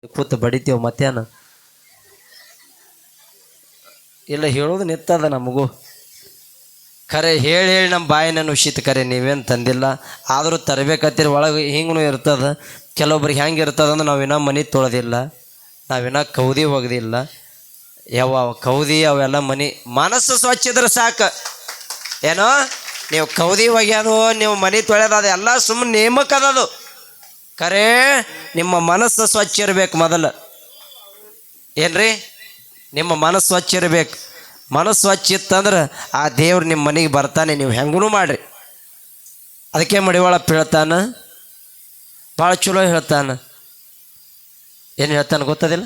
ಕೂತು ಬಡಿತೀವಿ ಮಧ್ಯಾಹ್ನ ಇಲ್ಲ ಹೇಳೋದು ನಿತ್ತದ ನಮಗೂ ಖರೆ ಹೇಳಿ ಹೇಳಿ ನಮ್ಮ ಬಾಯಿನ ಉಷಿತ ಖರೆ ನೀವೇನು ತಂದಿಲ್ಲ ಆದರೂ ತರಬೇಕತ್ತೀರಿ ಒಳಗೆ ಹಿಂಗೂ ಇರ್ತದೆ ಕೆಲವೊಬ್ರಿಗೆ ಹೆಂಗೆ ಇರ್ತದಂದ್ರೆ ನಾವಿನ್ನ ಮನೆ ತೊಳೆದಿಲ್ಲ ನಾವಿನ್ನ ಕೌದಿ ಒಗ್ದಿಲ್ಲ ಕೌದಿ ಅವೆಲ್ಲ ಮನಸ್ಸು ಸ್ವಚ್ಛ ಇದ್ರೆ ಸಾಕು ಏನೋ ನೀವು ಕೌದಿ ಒಗ್ಯೋದು ನೀವು ಮನೆ ತೊಳೆಯೋದು ಅದೆಲ್ಲ ಸುಮ್ಮನೆ ನೇಮಕ್ಕೆ ಅದದು ಖರೆ ನಿಮ್ಮ ಮನಸ್ಸು ಸ್ವಚ್ಛ ಇರಬೇಕು ಮೊದಲು ಏನ್ರಿ ನಿಮ್ಮ ಮನಸ್ಸು ಸ್ವಚ್ಛ ಇರಬೇಕು ಮನಸ್ಸು ಸ್ವಚ್ಛ ಇತ್ತಂದ್ರೆ ಆ ದೇವ್ರು ನಿಮ್ಮ ಮನೆಗೆ ಬರ್ತಾನೆ ನೀವು ಹೆಂಗೂ ಮಾಡಿರಿ ಅದಕ್ಕೆ ಮಡಿವಾಳಪ್ಪ ಹೇಳ್ತಾನೆ ಭಾಳ ಚಲೋ ಹೇಳ್ತಾನೆ ಏನು ಹೇಳ್ತಾನೆ ಗೊತ್ತದಿಲ್ಲ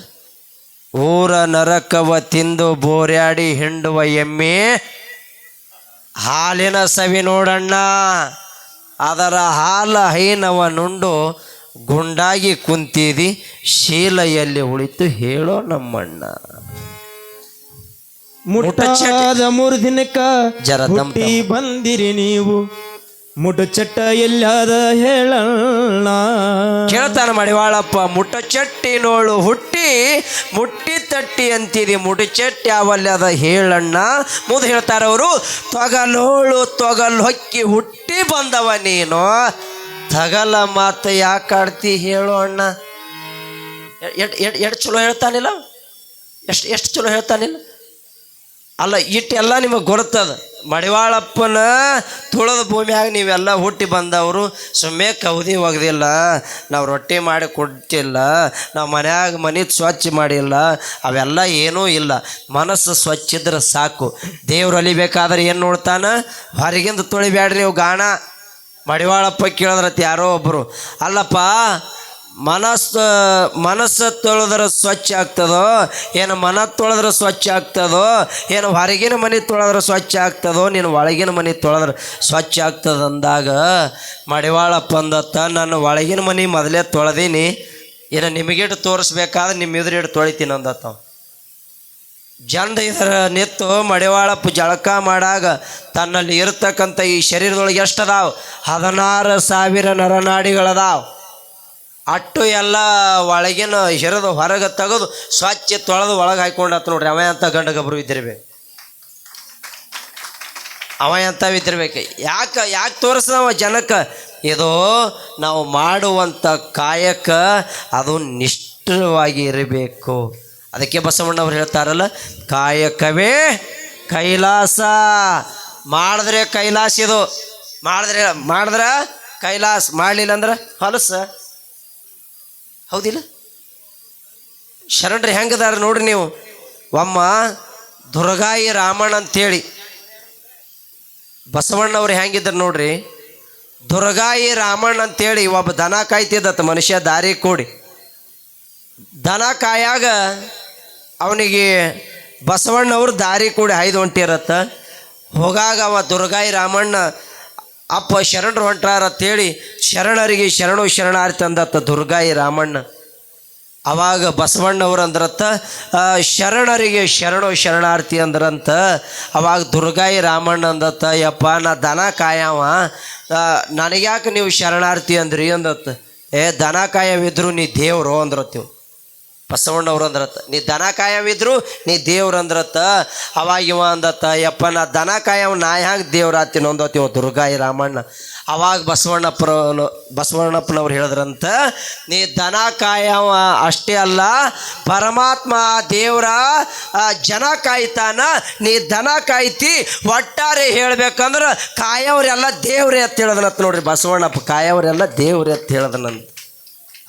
ಊರ ನರಕವ ತಿಂದು ಬೋರ್ಯಾಡಿ ಹಿಂಡುವ ಎಮ್ಮೆ ಹಾಲಿನ ಸವಿ ನೋಡಣ್ಣ ಅದರ ಹಾಲ ಹೈನವ ನುಂಡು ಗುಂಡಾಗಿ ಕುಂತಿದಿ ಶೀಲೆಯಲ್ಲಿ ಉಳಿತು ಹೇಳೋ ನಮ್ಮಣ್ಣ ಮುಟ್ಟಾದ 3 ದಿನಕ್ಕ ಹುಟ್ಟಿ ಬಂದಿರಿ ನೀವು ಮುಟ್ಟ ಚಟ್ಟ ಎಲ್ಲಾದ ಹೇಳಣ್ಣ ಕೇಳ್ತಾನ ಮಡಿವಾಳಪ್ಪ ಮುಟ್ಟ ಚಟ್ಟಿ ನೋಳು ಹುಟ್ಟಿ ಮುಟ್ಟಿ ತಟ್ಟಿ ಅಂತಿದಿ ಮುಟ್ಟ ಚಟ್ಟಿ ಯಾವಲ್ಲದ ಹೇಳಣ್ಣ ಮುದ ಹೇಳ್ತಾರವರು ತೊಗಲ್ ಹೊಕ್ಕಿ ಹುಟ್ಟಿ ಬಂದವ ನೀನು ತಗಲ ಮಾತು ಯಾಕಾಡ್ತಿ ಹೇಳು ಅಣ್ಣ ಎಷ್ಟು ಚಲೋ ಹೇಳ್ತಾನಿಲ್ಲ ಎಷ್ಟು ಚಲೋ ಹೇಳ್ತಾನಿಲ್ಲ ಅಲ್ಲ ಇಟ್ಟೆಲ್ಲ ನಿಮಗೆ ಗೊತ್ತದ ಮಡಿವಾಳಪ್ಪನ ತುಳದ ಭೂಮಿಯಾಗ ನೀವೆಲ್ಲ ಹುಟ್ಟಿ ಬಂದವರು ಸುಮ್ಮನೆ ಕೌದಿ ಒಗ್ದಿಲ್ಲ ನಾವು ರೊಟ್ಟಿ ಮಾಡಿ ಕೊಟ್ಟಿಲ್ಲ ನಾವು ಮನ್ಯಾಗ ಮನೆ ಸ್ವಚ್ಛ ಮಾಡಿಲ್ಲ ಅವೆಲ್ಲ ಏನೂ ಇಲ್ಲ ಮನಸ್ಸು ಸ್ವಚ್ಛ ಇದ್ರೆ ಸಾಕು ದೇವ್ರು ಅಲಿಬೇಕಾದ್ರೆ ಏನು ನೋಡ್ತಾನೆ ಹೊರಗಿಂದ ತೊಳಿಬ್ಯಾಡ್ರಿ ನೀವು ಗಾಣ ಮಡಿವಾಳಪ್ಪ ಕೇಳಿದ್ರತ್ ಯಾರೋ ಒಬ್ಬರು ಅಲ್ಲಪ್ಪ ಮನಸ್ಸು ತೊಳೆದ್ರೆ ಸ್ವಚ್ಛ ಆಗ್ತದೋ ಏನು ಮನ ತೊಳೆದ್ರೆ ಸ್ವಚ್ಛ ಆಗ್ತದೋ ಏನು ಹೊರಗಿನ ಮನೆ ತೊಳೆದ್ರೆ ಸ್ವಚ್ಛ ಆಗ್ತದೋ ನೀನು ಒಳಗಿನ ಮನೆ ತೊಳೆದ್ರೆ ಸ್ವಚ್ಛ ಆಗ್ತದ ಅಂದಾಗ ಮಡಿವಾಳಪ್ಪ ಅಂದತ್ತ ನಾನು ಒಳಗಿನ ಮನೆ ಮೊದಲೇ ತೊಳೆದೀನಿ ಏನು ನಿಮಗಿಟ್ಟು ತೋರಿಸ್ಬೇಕಾದ್ರೆ ನಿಮ್ಮ ಎದುರಿಟ್ಟು ತೊಳಿತೀನಿ ಅಂದತ್ತ ಜಂಡ ಇದರ ನಿತ್ತು ಮಡಿವಾಳಪ್ಪ ಜಳಕ ಮಾಡಾಗ ತನ್ನಲ್ಲಿ ಇರ್ತಕ್ಕಂಥ ಈ ಶರೀರದೊಳಗೆ ಎಷ್ಟದಾವ 16,000 ನರನಾಡಿಗಳದಾವ ಅಟ್ಟು ಎಲ್ಲ ಒಳಗಿನ ಹಿರಿದು ಹೊರಗೆ ತೆಗೆದು ಸ್ವಚ್ಛ ತೊಳೆದು ಒಳಗೆ ಹಾಕೊಂಡತ್ತ ನೋಡ್ರಿ ಅವ ಅಂತ ಗಂಡ ಗಬ್ರು ಇದ್ದಿರ್ಬೇಕು ಅವ ಎಂಥವಿದ್ದಿರ್ಬೇಕು ಯಾಕೆ ತೋರಿಸ್ದವ ಜನಕ್ಕೆ ಇದು ನಾವು ಮಾಡುವಂಥ ಕಾಯಕ ಅದು ನಿಷ್ಠವಾಗಿ ಇರಬೇಕು ಅದಕ್ಕೆ ಬಸವಣ್ಣವ್ರು ಹೇಳ್ತಾರಲ್ಲ ಕಾಯಕವೇ ಕೈಲಾಸ ಮಾಡಿದ್ರೆ ಕೈಲಾಸ ಇದು ಮಾಡಿದ್ರೆ ಕೈಲಾಸ ಮಾಡಲಿಲ್ಲ ಅಂದ್ರೆ ಹೊಲಸ ಹೌದಿಲ್ಲ ಶರಣರು ಹೆಂಗದಾರ ನೋಡ್ರಿ ನೀವು ಒಮ್ಮ ದುರ್ಗಾಯಿ ರಾಮಣ್ಣ ಅಂಥೇಳಿ ಬಸವಣ್ಣವ್ರು ಹೆಂಗಿದ್ರು ನೋಡ್ರಿ ದುರ್ಗಾಯಿ ರಾಮಣ್ಣ ಅಂಥೇಳಿ ಒಬ್ಬ ದನ ಕಾಯ್ತಿದ್ದತ್ತ ಮನುಷ್ಯ ದಾರಿ ಕೂಡಿ ದನ ಕಾಯಾಗ ಅವನಿಗೆ ಬಸವಣ್ಣವ್ರು ದಾರಿ ಕೂಡಿ 5 ಹೊಂಟಿರತ್ತ ಹೋಗಾಗ ಅವ ದುರ್ಗಾಯಿ ರಾಮಣ್ಣ ಅಪ್ಪ ಶರಣರು ಹೊಂಟಾರ ಅಂತೇಳಿ ಶರಣರಿಗೆ ಶರಣಾರ್ಥಿ ಅಂದತ್ತ ದುರ್ಗಾಯಿ ರಾಮಣ್ಣ ಅವಾಗ ಬಸವಣ್ಣವ್ರು ಅಂದ್ರತ್ತ ಶರಣರಿಗೆ ಶರಣಾರ್ಥಿ ಅಂದ್ರಂತ ಅವಾಗ ದುರ್ಗಾಯಿ ರಾಮಣ್ಣ ಅಂದತ್ತ ಯಪ್ಪ ನಾ ದನ ಕಾಯವ ನನಗ್ಯಾಕೆ ನೀವು ಶರಣಾರ್ಥಿ ಅಂದ್ರಿ ಅಂದತ್ತ ದನ ಕಾಯವಿದ್ರು ನೀ ದೇವರು ಅಂದ್ರತ್ತೀವಿ ಬಸವಣ್ಣವ್ರು ಅಂದ್ರತ್ತ ನೀ ದನ ಕಾಯವಿದ್ರು ನೀ ದೇವ್ರು ಅಂದ್ರತ್ತ ಅವಾಗ ಇವ ಅಂದತ್ತ ಯಪ್ಪ ನಾ ದನ ಕಾಯವ ನಾ ಹ್ಯಾಂಗೆ ದೇವ್ರು ಆತೀನೋ ಅಂದತ್ತೀವ ದುರ್ಗಾಯಿ ರಾಮಣ್ಣ ಅವಾಗ ಬಸವಣ್ಣಪ್ಪನವ್ರು ಹೇಳಿದ್ರಂತ ನೀ ದನ ಕಾಯವ ಅಷ್ಟೇ ಅಲ್ಲ ಪರಮಾತ್ಮ ದೇವ್ರ ಜನ ಕಾಯ್ತಾನ ನೀ ದನ ಕಾಯ್ತಿ ಒಟ್ಟಾರೆ ಹೇಳ್ಬೇಕಂದ್ರೆ ಕಾಯವ್ರೆಲ್ಲ ದೇವ್ರೇ ಅಂತ ಹೇಳಿದ್ನಂತ ನೋಡ್ರಿ ಬಸವಣ್ಣಪ್ಪ ಕಾಯವ್ರೆಲ್ಲ ದೇವ್ರೇ ಅಂತ ಹೇಳಿದ್ನಂತ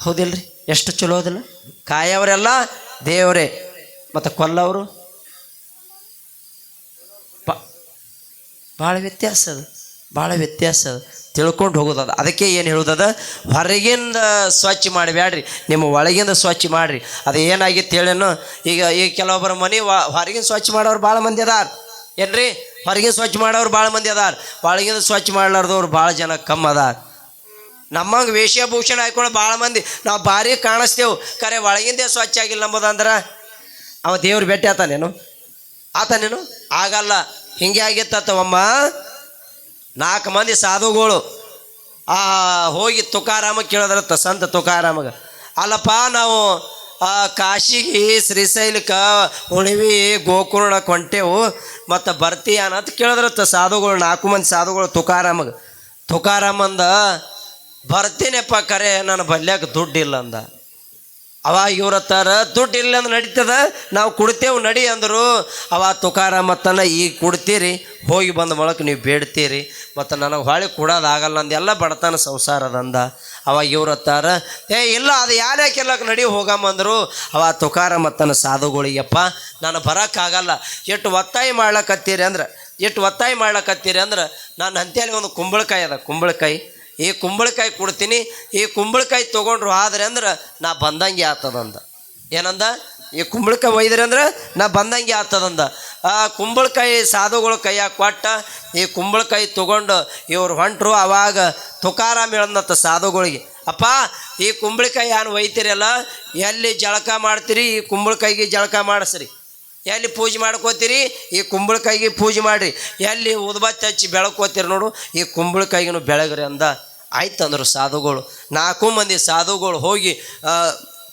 ಹೌದಿಲ್ರಿ ಎಷ್ಟು ಚಲೋ ಅದಿಲ್ಲ ಕಾಯವರೆಲ್ಲ ದೇವರೇ ಮತ್ತು ಕೊಲ್ಲವರು ಭಾಳ ವ್ಯತ್ಯಾಸ ಅದು ತಿಳ್ಕೊಂಡು ಹೋಗೋದದ ಅದಕ್ಕೆ ಏನು ಹೇಳೋದದ ಹೊರಗಿಂದ ಸ್ವಚ್ಛ ಮಾಡಿಬ್ಯಾಡ್ರಿ ನಿಮ್ಮ ಒಳಗಿಂದ ಸ್ವಚ್ಛ ಮಾಡಿರಿ ಅದು ಏನಾಗಿತ್ತು ಹೇಳೇನು ಈಗ ಕೆಲವೊಬ್ಬರ ಮನೆ ಹೊರಗಿನ ಸ್ವಚ್ಛ ಮಾಡೋರು ಭಾಳ ಮಂದಿ ಅದಾರ ಏನ್ರಿ ಹೊರಗಿನ ಸ್ವಚ್ಛ ಮಾಡೋರು ಭಾಳ ಮಂದಿ ಅದಾರ ಒಳಗಿಂದ ಸ್ವಚ್ಛ ಮಾಡ್ಲಾರ್ದವ್ರು ಭಾಳ ಜನ ಕಮ್ಮಿ ಅದಾರ ನಮ್ಮಂಗೆ ವೇಷಭೂಷಣ ಹಾಕೊಂಡು ಭಾಳ ಮಂದಿ ನಾವು ಭಾರಿ ಕಾಣಿಸ್ತೇವೆ ಖರೆ ಒಳಗಿಂದೇ ಸ್ವಚ್ಛ ಆಗಿಲ್ಲ ನಂಬೋದಂದ್ರೆ ಅವ ದೇವ್ರು ಭೇಟಿ ಆತನೇನು ಆಗಲ್ಲ ಹಿಂಗೆ ಆಗಿತ್ತ ಒಮ್ಮ 4 ಮಂದಿ ಸಾಧುಗಳು ಹೋಗಿ ತುಕಾರಾಮ ಕೇಳಿದ್ರತ್ತ ಸಂತ ತುಕಾರಾಮಗೆ ಅಲ್ಲಪ್ಪ ನಾವು ಕಾಶಿಗೆ ಶ್ರೀಶೈಲಕ್ಕ ಉಣಿವಿ ಗೋಕರ್ಣ ಕೊಂಟೆವು ಮತ್ತು ಬರ್ತೀಯಾನ ಅಂತ ಕೇಳಿದ್ರತ್ತ ಸಾಧುಗಳು 4 ಮಂದಿ ಸಾಧುಗಳು ತುಕಾರಾಮಂದ ಬರ್ತೀನಪ್ಪ ಕರೆ ನನ್ನ ಬಲ್ಯಾಕ ದುಡ್ಡಿಲ್ಲ ಅಂದ. ಅವಾಗ ಇವ್ರತ್ತಾರ ದುಡ್ಡು ಇಲ್ಲ ಅಂದ್ರೆ ನಡೀತದ, ನಾವು ಕೊಡ್ತೇವೆ ನಡಿ ಅಂದರು. ಅವ ತುಕಾರಾಮತ್ತನ ಈಗ ಕೊಡ್ತೀರಿ, ಹೋಗಿ ಬಂದ ಮೊಳಕ್ಕೆ ನೀವು ಬೇಡ್ತೀರಿ, ಮತ್ತು ನನಗೆ ಹೊಳೆ ಕೊಡೋದಾಗಲ್ಲ ಅಂದ, ಎಲ್ಲ ಬಡತನ ಸಂಸಾರದಂದ. ಅವಾಗ ಇವ್ರತ್ತಾರ ಇಲ್ಲ ಅದು ಯಾರ್ಯಾಕೆಲ್ಲಕ್ಕೆ ನಡಿ ಹೋಗಮ್ಮಂದರು. ಅವ ತುಕಾರಾಮತ್ತನ ಸಾಧುಗಳಿಗೆಪ್ಪ ನಾನು ಬರೋಕ್ಕಾಗಲ್ಲ, ಎಷ್ಟು ಒತ್ತಾಯ ಮಾಡ್ಲಕತ್ತೀರಿ ಅಂದ್ರೆ ನಾನು ಅಂತ್ಯಲ್ಲಿ ಒಂದು ಕುಂಬಳಕಾಯಿ ಅದ, ಈ ಕುಂಬಳಕಾಯಿ ಕೊಡ್ತೀನಿ, ಈ ಕುಂಬಳಕಾಯಿ ತೊಗೊಂಡ್ರು ಆದ್ರೆ ಅಂದ್ರೆ ನಾ ಬಂದಂಗೆ ಆಗ್ತದಂದ. ಏನಂದ? ಈ ಕುಂಬಳಕಾಯಿ ಒಯ್ದ್ರಿ ಅಂದ್ರೆ ನಾ ಬಂದಂಗೆ ಆಗ್ತದಂದ. ಆ ಕುಂಬಳಕಾಯಿ ಸಾಧುಗಳು ಕೈಯಾಗ ಕೊಟ್ಟ ಈ ಕುಂಬಳಕಾಯಿ ತೊಗೊಂಡು ಇವ್ರು ಹೊಂಟ್ರು. ಅವಾಗ ತುಕಾರಾಮ್ ಹೇಳಂದತ್ತ ಸಾಧುಗಳಿಗೆ, ಅಪ್ಪ ಈ ಕುಂಬಳಕಾಯಿ ಏನು ಒಯ್ತೀರಲ್ಲ, ಎಲ್ಲಿ ಜಳಕ ಮಾಡ್ತೀರಿ ಈ ಕುಂಬಳಕಾಯಿಗೆ ಜಳಕ ಮಾಡಿಸ್ರಿ, ಎಲ್ಲಿ ಪೂಜೆ ಮಾಡ್ಕೋತೀರಿ ಈ ಕುಂಬಳಕಾಯಿಗೆ ಪೂಜೆ ಮಾಡಿರಿ, ಎಲ್ಲಿ ಉದ್ಬತ್ತಿ ಹಚ್ಚಿ ಬೆಳಕೋತೀರಿ ನೋಡು ಈ ಕುಂಬಳಕಾಯಿಗೂ ಬೆಳಗ್ರಿ ಅಂದ. ಆಯ್ತಂದ್ರು ಸಾಧುಗಳು. 4 ಮಂದಿ ಸಾಧುಗಳು ಹೋಗಿ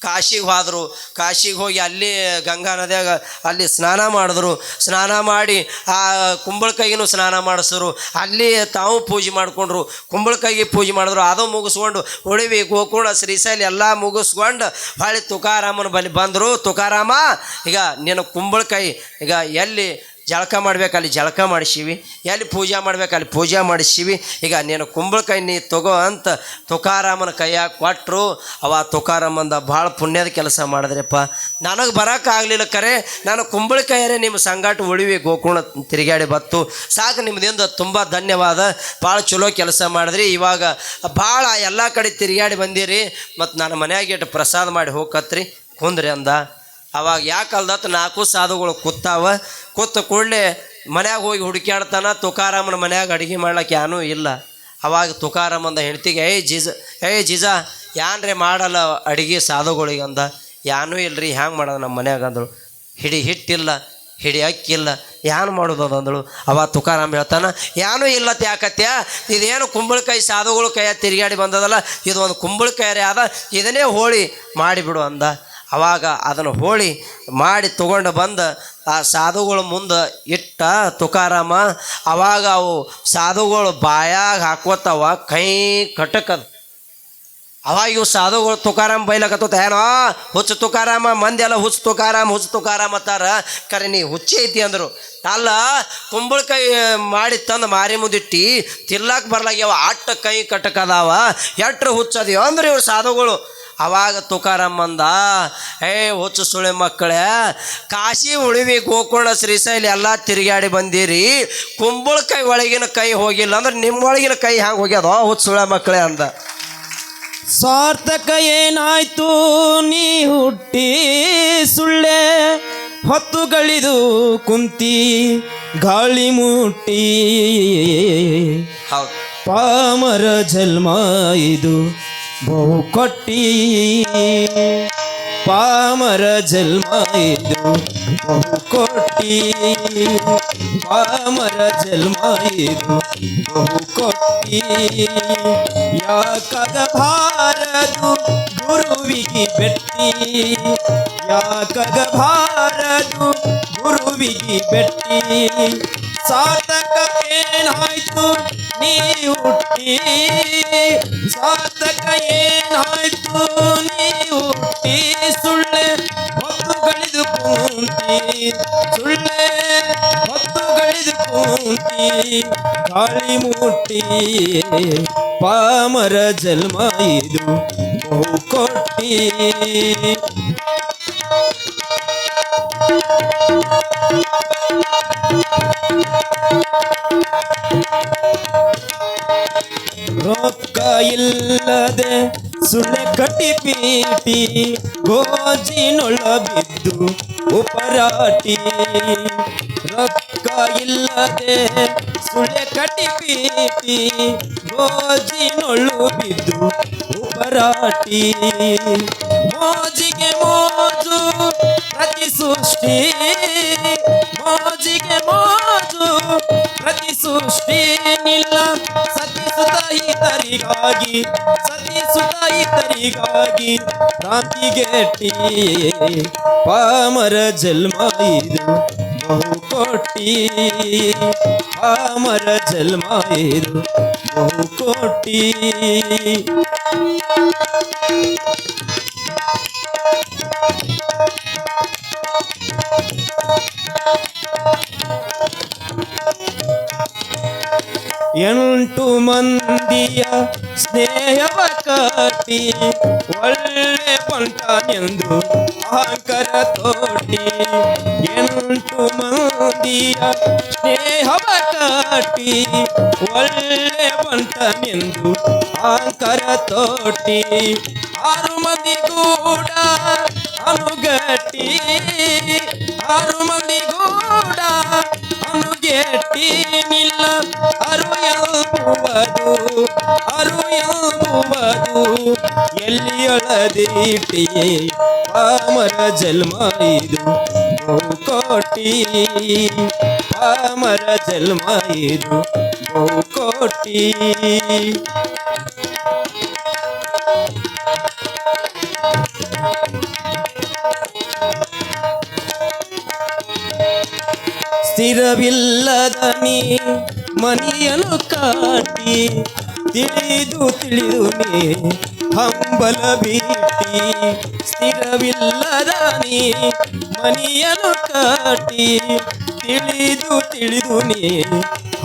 ಕಾಶಿಗೆ ಹೋದರು. ಕಾಶಿಗೆ ಹೋಗಿ ಅಲ್ಲಿ ಗಂಗಾ ನದಿಯಾಗ ಅಲ್ಲಿ ಸ್ನಾನ ಮಾಡಿದ್ರು. ಸ್ನಾನ ಮಾಡಿ ಆ ಕುಂಬಳಕಾಯಿಗೂ ಸ್ನಾನ ಮಾಡಿಸಿದ್ರು. ಅಲ್ಲಿ ತಾವು ಪೂಜೆ ಮಾಡಿಕೊಂಡ್ರು, ಕುಂಬಳಕಾಯಿಗೆ ಪೂಜೆ ಮಾಡಿದ್ರು. ಅದು ಮುಗಿಸ್ಕೊಂಡು ಉಳಿವಿ ಗೋಕರ್ಣ ಶ್ರೀಶೈಲ ಎಲ್ಲ ಮುಗಿಸ್ಕೊಂಡು ಹೊಳ್ಳಿ ತುಕಾರಾಮನ ಬಳಿ ಬಂದರು. ತುಕಾರಾಮ, ಈಗ ನೀನು ಕುಂಬಳಕಾಯಿ ಈಗ ಎಲ್ಲಿ ಜಳಕ ಮಾಡ್ಬೇಕು ಅಲ್ಲಿ ಜಳಕ ಮಾಡಿಸೀವಿ, ಎಲ್ಲಿ ಪೂಜೆ ಮಾಡ್ಬೇಕು ಅಲ್ಲಿ ಪೂಜೆ ಮಾಡಿಸೀವಿ, ಈಗ ನೀನು ಕುಂಬಳಕಾಯಿ ನೀ ತಗೋ ಅಂತ ತುಕಾರಾಮನ ಕೈಯಾಗ ಕೊಟ್ಟರು. ಅವ ತುಕಾರಾಮಂದ ಭಾಳ ಪುಣ್ಯದ ಕೆಲಸ ಮಾಡಿದ್ರಪ್ಪ, ನನಗೆ ಬರೋಕ್ಕಾಗಲಿಲ್ಲ ಕರೆ, ನಾನು ಕುಂಬಳಕಾಯರೇ ನಿಮ್ಮ ಸಂಗಾಟ ಉಳಿವಿ ಗೋಕರ್ಣ ತಿರುಗಾಡಿ ಬತ್ತು ಸಾಕು, ನಿಮ್ಮದಿಂದ ತುಂಬ ಧನ್ಯವಾದ, ಭಾಳ ಚಲೋ ಕೆಲಸ ಮಾಡಿದ್ರಿ. ಇವಾಗ ಭಾಳ ಎಲ್ಲ ಕಡೆ ತಿರುಗಾಡಿ ಬಂದಿರಿ, ಮತ್ತು ನನ್ನ ಮನ್ಯಾಗ ಇಟ್ಟು ಪ್ರಸಾದ ಮಾಡಿ ಹೋಗತ್ರಿ ಕುಂದ್ರಿ ಅಂದ. ಅವಾಗ ಯಾಕಲ್ದತ್ತು 4 ಸಾಧುಗಳು ಕೂತ ಕೂಡಲೇ ಮನ್ಯಾಗ ಹೋಗಿ ಹುಡುಕ್ಯಾಡ್ತಾನ. ತುಕಾರಾಮನ ಮನ್ಯಾಗ ಅಡುಗೆ ಮಾಡ್ಲಿಕ್ಕೆ ಏನೂ ಇಲ್ಲ. ಅವಾಗ ತುಕಾರಾಮಂದ ಹೆಂಡ್ತಿಗೆ ಏ ಜಿಜ ಯಾನ್ರೆ ಮಾಡಲ್ಲ ಅಡುಗೆ ಸಾಧುಗಳಿಗೆ ಅಂದ. ಏನೂ ಇಲ್ಲರಿ, ಹ್ಯಾಂಗೆ ಮಾಡೋದು ನಮ್ಮ ಮನ್ಯಾಗ ಅಂದಳು. ಹಿಡಿ ಹಿಟ್ಟಿಲ್ಲ, ಹಿಡಿ ಅಕ್ಕಿಲ್ಲ, ಏನು ಮಾಡೋದು ಅಂದಳು. ಅವ ತುಕಾರಾಮ್ ಹೇಳ್ತಾನ, ಏನೂ ಇಲ್ಲತ್ತ ಯಾಕತ್ಯ, ಇದೇನು ಕುಂಬಳಕಾಯಿ ಸಾಧುಗಳು ಕೈಯ ತಿರುಗಾಡಿ ಬಂದದಲ್ಲ, ಇದು ಒಂದು ಕುಂಬಳಕಾಯಿ ಅದ, ಇದನ್ನೇ ಹೋಳಿ ಮಾಡಿಬಿಡು ಅಂದ. ಅವಾಗ ಅದನ್ನು ಹೋಳಿ ಮಾಡಿ ತೊಗೊಂಡು ಬಂದು ಆ ಸಾಧುಗಳ ಮುಂದೆ ಇಟ್ಟ ತುಕಾರಾಮ. ಅವಾಗ ಅವು ಸಾಧುಗಳು ಬಾಯಾಗ ಹಾಕೋತಾವ, ಕೈ ಕಟಕದ. ಅವಾಗ ಇವು ಸಾಧುಗಳು ತುಕಾರಾಮ್ ಬೈಲಕತ್ತ, ಏನೋ ಹುಚ್ಚು ತುಕಾರಾಮ, ಮಂದಿ ಎಲ್ಲ ಹುಚ್ಚು ತುಕಾರಾಮ್ ಅತ್ತಾರ, ಕರೆ ನೀ ಹುಚ್ಚಿ ಐತಿ ಅಂದರು. ಅಲ್ಲ, ಕುಂಬಳಕಾಯಿ ಮಾಡಿ ತಂದು ಮಾರಿ ಮುಂದಿಟ್ಟು ತಿರ್ಲಾಕ ಬರ್ಲಾಗ್ಯಾವ, ಅಟ್ಟ ಕೈ ಕಟಕದಾವ, ಎಟ್ರ ಹುಚ್ಚದೀವ ಅಂದ್ರೆ ಇವ್ರು ಸಾಧುಗಳು. ಅವಾಗ ತುಕಾರಾಮ್ ಅಂದ, ಹುಚ್ಚು ಸುಳೆ ಮಕ್ಕಳೇ, ಕಾಶಿ ಉಳಿವಿ ಗೋಕರ್ಣ ಶ್ರೀಶೈಲ ಎಲ್ಲ ತಿರುಗಾಡಿ ಬಂದಿರಿ, ಕುಂಬಳಕಾಯಿ ಒಳಗಿನ ಕೈ ಹೋಗಿಲ್ಲ ಅಂದ್ರೆ ನಿಮ್ಮೊಳಗಿನ ಕೈ ಹ್ಯಾಂಗೆ ಹೋಗ್ಯದ ಹುಚ್ಚು ಸುಳೆ ಮಕ್ಕಳೇ ಅಂದ. ಸಾರ್ಥಕ ಏನಾಯ್ತು ನೀ ಹುಟ್ಟಿ ಸುಳ್ಳೆ, ಹೊತ್ತುಗಳಿದು ಕುಂತಿ ಗಾಳಿ ಮುಟ್ಟಿ, ಹೌದು ಪಾಮರ ಜನ್ಮ ಇದು ಬಹು ಕೊಟ್ಟಿ, ಪಾಮರ ಜನ್ಮ ಇದು ಬಹು ಕೊಟ್ಟಿ, ಪಾಮರ ಜನ್ಮ ಇದು ಬಹು ಕೊಟ್ಟಿ, ಯಾಕದ ಭಾರದು ಗುರುವಿಗೆ ಬೆಟ್ಟಿ, ಯಾಕದ ಭಾರದು ಗುರುವಿಗೆ ಬೆಟ್ಟಿ, ಸಾರ್ಥಕ ಏನಾಯ್ತು ನೀ ಹುಟ್ಟಿ, ಸಾರ್ಥಕ ಏನಾಯ್ತು ನೀ ಹುಟ್ಟಿ, ಸುಳ್ಳೆ ಹೊತ್ತುಗಳಿದು ಕುಂತಿ, ಸುಳ್ಳೆ ಹೊತ್ತುಗಳಿದು ಕುಂತಿ ಗಾಳಿ ಮುಟ್ಟಿ, ಪಾಮರ ಜನ್ಮ ಇದು ಬಹು ಕೊಟ್ಟಿ. ರೊಕ್ಕ ಇಲ್ಲದೆ ಸುಳ್ಳೆ ಕಟ್ಟಿ ಪೀಟಿ, ಗೋಜಿನೊಳ ಬಿದ್ದು ಉಪರಾಟಿ, ರೊಕ್ಕ ಇಲ್ಲದೆ ಸುಳ್ಳೆ ಕಟ್ಟಿ ಪೀಟಿ, ಗೋಜಿನೊಳು ಬಿದ್ದು ಉಪರಾಟಿ, ಮೋಜಿಗೆ ಮೋಜು ಪ್ರತಿ ಸೃಷ್ಟಿ, ಮೋಜಿಗೆ ಮೋಜು ಪ್ರತಿ ಸೃಷ್ಟಿ, ನಿಲ್ಲ ಸತಿ ಹಿತರಿಗಾಗಿ ಕ್ರಾಂತಿಗೆಟ್ಟಿ ಪಾಮರ ಜನ್ಮ ಇದು ಬಹುಕೋಟಿ ಪಾಮರ ಜನ್ಮ ಇದು ಬಹುಕೋಟಿ ಎಂಟು ಮಂದಿಯ ಸ್ನೇಹವ ಕಟ್ಟಿ ಒಳ್ಳೆ ಬಂಟನೆಂದು ಅಹಂಕಾರ ತೋಟಿ ಎಂಟು ಮಂದಿಯ ಸ್ನೇಹವ ಕಟ್ಟಿ ಒಳ್ಳೆ ಬಂಟನೆಂದು ಅಹಂಕಾರ ತೋಟಿ ಆರು ಮಂದಿ ಕೂಡ ಅನುಗಟ್ಟಿ ಆರು ಮಂದಿ ಕೂಡ ಅನುಗೆಟ್ಟಿ ನಿಲ್ಲ ಅರು ಎಂಬುವುದು ಎಲ್ಲಿಯೊಳದಿಟ್ಟಿ ಪಾಮರ ಜನ್ಮ ಇದು ಬಹುಕೋಟಿ ಪಾಮರ ಜನ್ಮ ಇದು ಬಹುಕೋಟಿ ಸ್ಥಿರವಿಲ್ಲದ ನೀ ಮನಿಯನ್ನು ಕಾಟಿ ತಿಳಿದು ನೀ ಹಂಬಲ ಬೀಟಿ ಸ್ಥಿರವಿಲ್ಲದ ನೀ ಮನಿಯನ್ನು ಕಾಟಿ ತಿಳಿದು ನೀ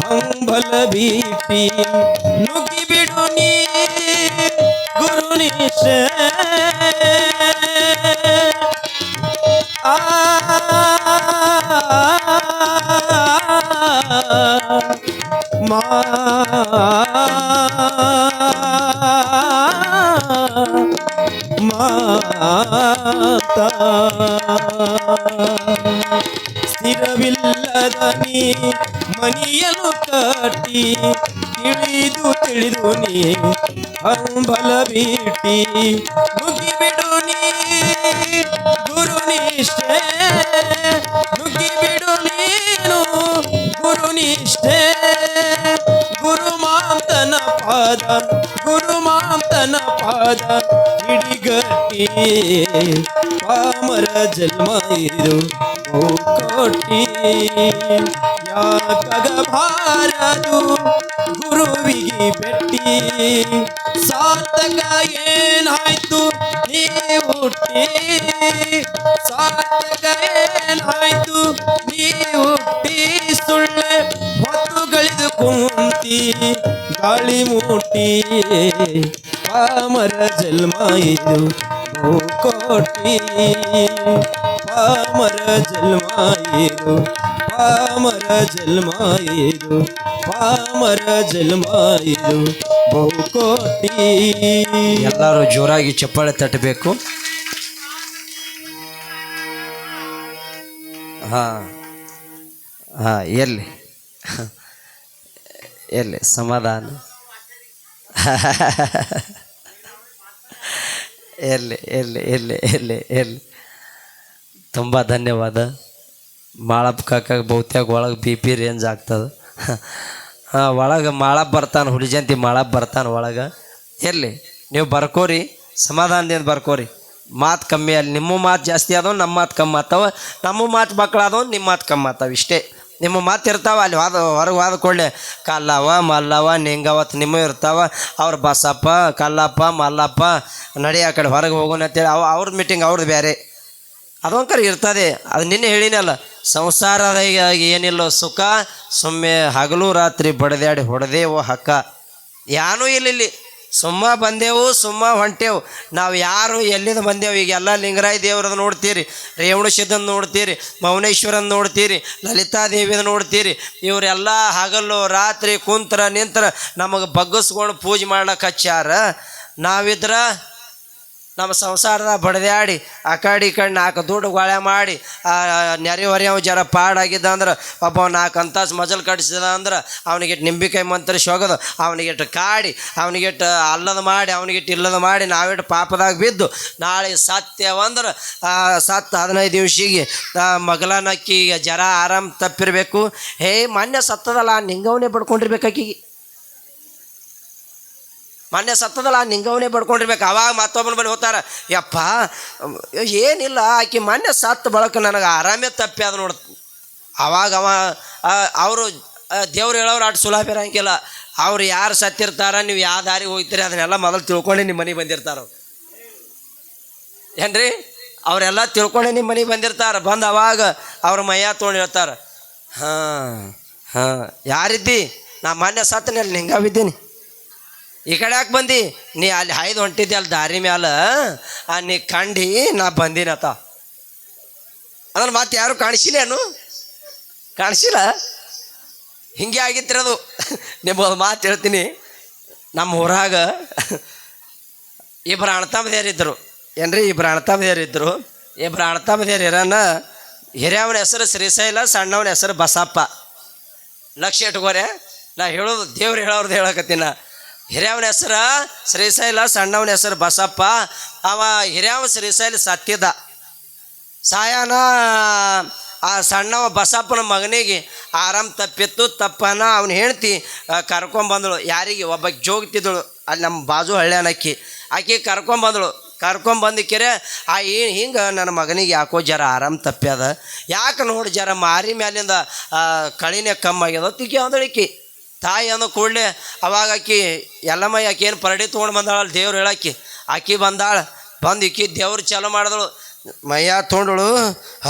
ಹಂಬಲ ಬೀಟಿ ನುಗ್ಗಿ ಬಿಡು ನೀ ಗುರುನಿಷ ಮಾತಾ ಸ್ಥಿರವಿಲ್ಲದ ನೀ ಮನಿಯನ್ನು ಕಟ್ಟಿ ತಿಳಿದು ನೀ ಹಂಬಲ ಬೀಟಿ ಮುಗಿಬಿಡು ನೀ ಗುರುನಿಷ್ಠೆ ಮುಗಿಬಿಡು ನೀನು ಗುರುನಿಷ್ಠೆ ಗುರುಮಾಂತನ ಪಾದ ಹಿಡಿಗಟ್ಟಿ ಪಾಮರ ಜನ್ಮ ಇದು ಬಹುಕೋಟಿ ಯಾಕಗಬಾರದು ಗುರುವಿಗೆ ಬೆಟ್ಟಿ ಸಾರ್ಥಕ ಏನಾಯ್ತು ನೀ ಹುಟ್ಟಿ ಸಾರ್ಥಕ ಏನಾಯ್ತು ನೀ ಹುಟ್ಟಿ ಸುಳ್ಳೆ ಹೊತ್ತು ಗಳಿದು ಕುಂತಿ ಗಾಳಿ ಮುಟ್ಟಿ ಪಾಮರ ಜನ್ಮ ಇದು ಬಹುಕೋಟಿ ಪಾಮರ ಜನ್ಮ ಇದು ಪಾಮರ ಜನ್ಮ ಇದು ಪಾಮರ ಜನ್ಮ ಇದು ಬಹುಕೋಟಿ ಎಲ್ಲರೂ ಜೋರಾಗಿ ಚಪ್ಪಾಳೆ ತಟ್ಟಬೇಕು. ಎಲ್ಲಿ ಎಲ್ಲಿ ಸಮಾಧಾನ ಎಲ್ಲಿ ತುಂಬ ಧನ್ಯವಾದ. ಮಾಳಪ್ಪ ಕಾಕ ಬಹುತೇಕ ಒಳಗೆ ಬಿ ಪಿ ರೇಂಜ್ ಆಗ್ತದೆ. ಒಳಗೆ ಮಾಳಪ್ಪ ಬರ್ತಾನೆ, ಹುಲಿಜಂತಿ ಮಾಳಪ್ಪ ಬರ್ತಾನೆ ಒಳಗೆ. ಎಲ್ಲಿ ನೀವು ಬರ್ಕೋರಿ, ಸಮಾಧಾನದಿಂದ ಬರ್ಕೋರಿ. ಮಾತು ಕಮ್ಮಿ ಅಲ್ಲಿ, ನಿಮ್ಮ ಮಾತು ಜಾಸ್ತಿ ಆದವು, ನಮ್ಮ ಮಾತು ಕಮ್ಮಿ ಆಗ್ತಾವ. ನಮ್ಮ ಮಾತು ಮಕ್ಕಳಾದವು, ನಿಮ್ಮ ಮಾತು ಕಮ್ಮಿ ಆಗ್ತಾವೆ. ಇಷ್ಟೇ ನಿಮ್ಮ ಮಾತು ಇರ್ತಾವೆ. ಅಲ್ಲಿ ಹೊರಗೆ ಹೋದ ಕೂಡಲೇ ಕಲ್ಲವ ಮಲ್ಲವ ನಿಂಗವತ್ತು ನಿಮ್ಮ ಇರ್ತಾವೆ. ಅವ್ರು ಬಸಪ್ಪ ಕಲ್ಲಪ್ಪ ಮಲ್ಲಪ್ಪ ನಡಿ ಆ ಕಡೆ ಹೊರಗೆ ಹೋಗೋಣ ಅಂತೇಳಿ ಅವ್ರ ಮೀಟಿಂಗ್ ಅವ್ರದ್ದು ಬೇರೆ ಅದೊಂಕರ ಇರ್ತದೆ. ಅದು ನಿನ್ನೆ ಹೇಳಿನಲ್ಲ, ಸಂಸಾರದ ಏನಿಲ್ಲ ಸುಖ, ಸುಮ್ಮನೆ ಹಗಲು ರಾತ್ರಿ ಬಡದಾಡಿ ಹೊಡೆದೇವು ಹಕ್ಕ. ಏನೂ ಇಲ್ಲಿ ಸುಮ್ಮ ಬಂದೆವು, ಸುಮ್ಮ ಹೊಂಟೇವು. ನಾವು ಯಾರು ಎಲ್ಲಿಂದ ಬಂದೆವು? ಈಗ ಎಲ್ಲ ಲಿಂಗರಾಯ ದೇವ್ರದ್ದು ನೋಡ್ತೀರಿ, ರೇವಣ ಸಿದ್ಧನ ನೋಡ್ತೀರಿ, ಮೌನೇಶ್ವರನ ನೋಡ್ತೀರಿ, ಲಲಿತಾದೇವಿನ ನೋಡ್ತೀರಿ. ಇವರೆಲ್ಲ ಹಗಲು ರಾತ್ರಿ ಕುಂತ್ರ ನಿಂತ್ರ ನಮಗೆ ಬಗ್ಗಿಸ್ಕೊಂಡು ಪೂಜೆ ಮಾಡ್ಲಿಕ್ಕೆ ಹಚ್ಚಾರ. ನಾವಿದ್ರ ನಮ್ಮ ಸಂಸಾರದ ಬಡ್ದಾಡಿ ಆ ಕಡೆ ಈ ಕಡೆ 4 ದುಡ್ಡು ಗೋಳೆ ಮಾಡಿ ನೆರೆಹೊರೆಯವ ಜರ ಪಾಡಾಗಿದ್ದ ಅಂದ್ರೆ ಒಬ್ಬ 4 ಅಂತಾಸು ಮಜಲ್ ಕಟ್ಟಿಸಿದ ಅಂದ್ರೆ ಅವನಿಗಿಟ್ಟು ನಿಂಬಿಕಾಯಿ ಮಂತ್ರಿಸಿ ಹೋಗೋದು, ಅವನಿಗಿಟ್ಟು ಕಾಡಿ, ಅವನಿಗಿಟ್ಟು ಅಲ್ಲದ ಮಾಡಿ, ಅವನಿಗಿಟ್ಟು ಇಲ್ಲದ ಮಾಡಿ ನಾವಿಟ್ಟು ಪಾಪದಾಗ ಬಿದ್ದು ನಾಳೆ ಸತ್ಯವಂದ್ರೆ 15 ದಿವಸಿಗೆ ಮಗಲನಕ್ಕಿ ಜರ ಆರಾಮ್ ತಪ್ಪಿರಬೇಕು. ಹೇ ಮೊನ್ನೆ ಸತ್ತದಲ್ಲ ನಿಂಗವನೇ ಬಡ್ಕೊಂಡಿರ್ಬೇಕಾಕಿಗೆ. ಮೊನ್ನೆ ಸತ್ತದಲ್ಲ ನಿಂಗವನೇ ಬಡ್ಕೊಂಡಿರ್ಬೇಕು. ಅವಾಗ ಮತ್ತೊಬ್ಬನ ಬಳಿ ಹೋಗ್ತಾರ, ಯಪ್ಪ ಏನಿಲ್ಲ ಆಕಿ ಮೊನ್ನೆ ಸತ್ತ ಬಳಕ ನನಗೆ ಆರಾಮೇ ತಪ್ಪಿ ಅದು ನೋಡ್. ಅವಾಗ ಅವರು ದೇವ್ರು ಹೇಳೋರು ಅಷ್ಟು ಸುಲಭ ಇರೋಂಗಿಲ್ಲ. ಅವ್ರು ಯಾರು ಸತ್ತಿರ್ತಾರ, ನೀವು ಯಾವ ದಾರಿಗೆ ಹೋಗ್ತೀರಿ ಅದನ್ನೆಲ್ಲ ಮೊದಲು ತಿಳ್ಕೊಂಡೆ ನಿಮ್ಮ ಮನೆಗೆ ಬಂದಿರ್ತಾರ ಏನ್ರಿ. ಅವರೆಲ್ಲ ತಿಳ್ಕೊಂಡೆ ನಿಮ್ಮ ಮನೆಗೆ ಬಂದಿರ್ತಾರ. ಬಂದು ಅವಾಗ ಅವ್ರ ಮೈಯ ತೊಗೊಂಡು ಹೇಳ್ತಾರೆ, ಹಾಂ ಯಾರಿದ್ದಿ? ನಾ ಮೊನ್ನೆ ಸತ್ತನಿ ಅಲ್ಲಿ ನಿಂಗಾವಿದ್ದೀನಿ. ಈ ಕಡೆ ಯಾಕೆ ಬಂದು? ನೀ ಅಲ್ಲಿ ಹಾಯ್ದು ಹೊಂಟಿದ್ದೆ ಅಲ್ಲಿ ದಾರಿ ಮ್ಯಾಲ, ನೀ ಕಂಡು ನಾ ಬಂದಿನತ. ಅದನ್ನು ಮತ್ತೆ ಯಾರು ಕಾಣಿಸಿಲ್ಲೇನು? ಕಾಣಿಸಿಲ್ಲ. ಹಿಂಗೆ ಆಗಿತ್ತಿರೋದು. ನಿಮ್ಗೊಂದು ಮಾತು ಹೇಳ್ತೀನಿ. ನಮ್ಮ ಊರಾಗ ಇಬ್ಬರು ಅಣ್ಣತಮ್ಮದೇರಿದ್ದರು ಏನ್ರಿ, ಇಬ್ಬರು ಅಣ್ಣತಮ್ಮದೇರಿದ್ದರು. ಇಬ್ಬರು ಅಣ್ಣತಮ್ಮದೇರು ಇರೋಣ. ಹಿರಿಯವನ ಹೆಸರು ಶ್ರೀಶೈಲ, ಸಣ್ಣವನ ಹೆಸರು ಬಸಪ್ಪ. ಲಕ್ಷ್ಯ ಇಟ್ಕೋರೆ, ನಾ ಹೇಳೋದು ದೇವ್ರು ಹೇಳೋರ್ದು ಹೇಳಕತ್ತೀನ. ಹಿರಿಯವನ ಹೆಸರು ಶ್ರೀಶೈಲ, ಸಣ್ಣವನ ಹೆಸರು ಬಸಪ್ಪ. ಅವ ಹಿರಿಯವ ಶ್ರೀಶೈಲ ಸತ್ತಿದ್ದ. ಸಾಯನ ಆ ಸಣ್ಣವ ಬಸಪ್ಪನ ಮಗನಿಗೆ ಆರಾಮ್ ತಪ್ಪಿತ್ತು. ತಪ್ಪನ ಅವನು ಹೆಂಡ್ತಿ ಕರ್ಕೊಂಬಂದಳು. ಯಾರಿಗೆ? ಒಬ್ಬ ಜೋಗ್ತಿದ್ದಳು ಅಲ್ಲಿ ನಮ್ಮ ಬಾಜು ಹಳ್ಳ್ಯಾನಕ್ಕಿ. ಆಕೆ ಕರ್ಕೊಂಬಂದಿಕ್ಕೆರೆ ಹಿಂಗೆ ನನ್ನ ಮಗನಿಗೆ ಯಾಕೋ ಜರ ಆರಾಮ್ ತಪ್ಪ್ಯದ, ಯಾಕೆ ನೋಡಿ ಜರ ಮಾರಿ ಮ್ಯಾಲಿಂದ ಕಳಿನೇ ಕಮ್ಮಾಗ್ಯದ ತಿಕ್ಕಿ ಅಂದಳಿಕಿ. ತಾಯಿ ಅಂದ ಕೂಡಲೇ ಅವಾಗ ಆಕಿ ಎಲ್ಲಮ್ಮ ಆಕೆ ಏನು ಪರಡಿ ತೊಗೊಂಡು ಬಂದಾಳ ದೇವ್ರು ಹೇಳಾಕಿ. ಆಕಿ ಬಂದಾಳ. ಬಂದು ಇಕ್ಕಿ ದೇವ್ರು ಚಾಲು ಮಾಡಿದಳು. ಮೈಯ ತೊಗೊಂಡಳು.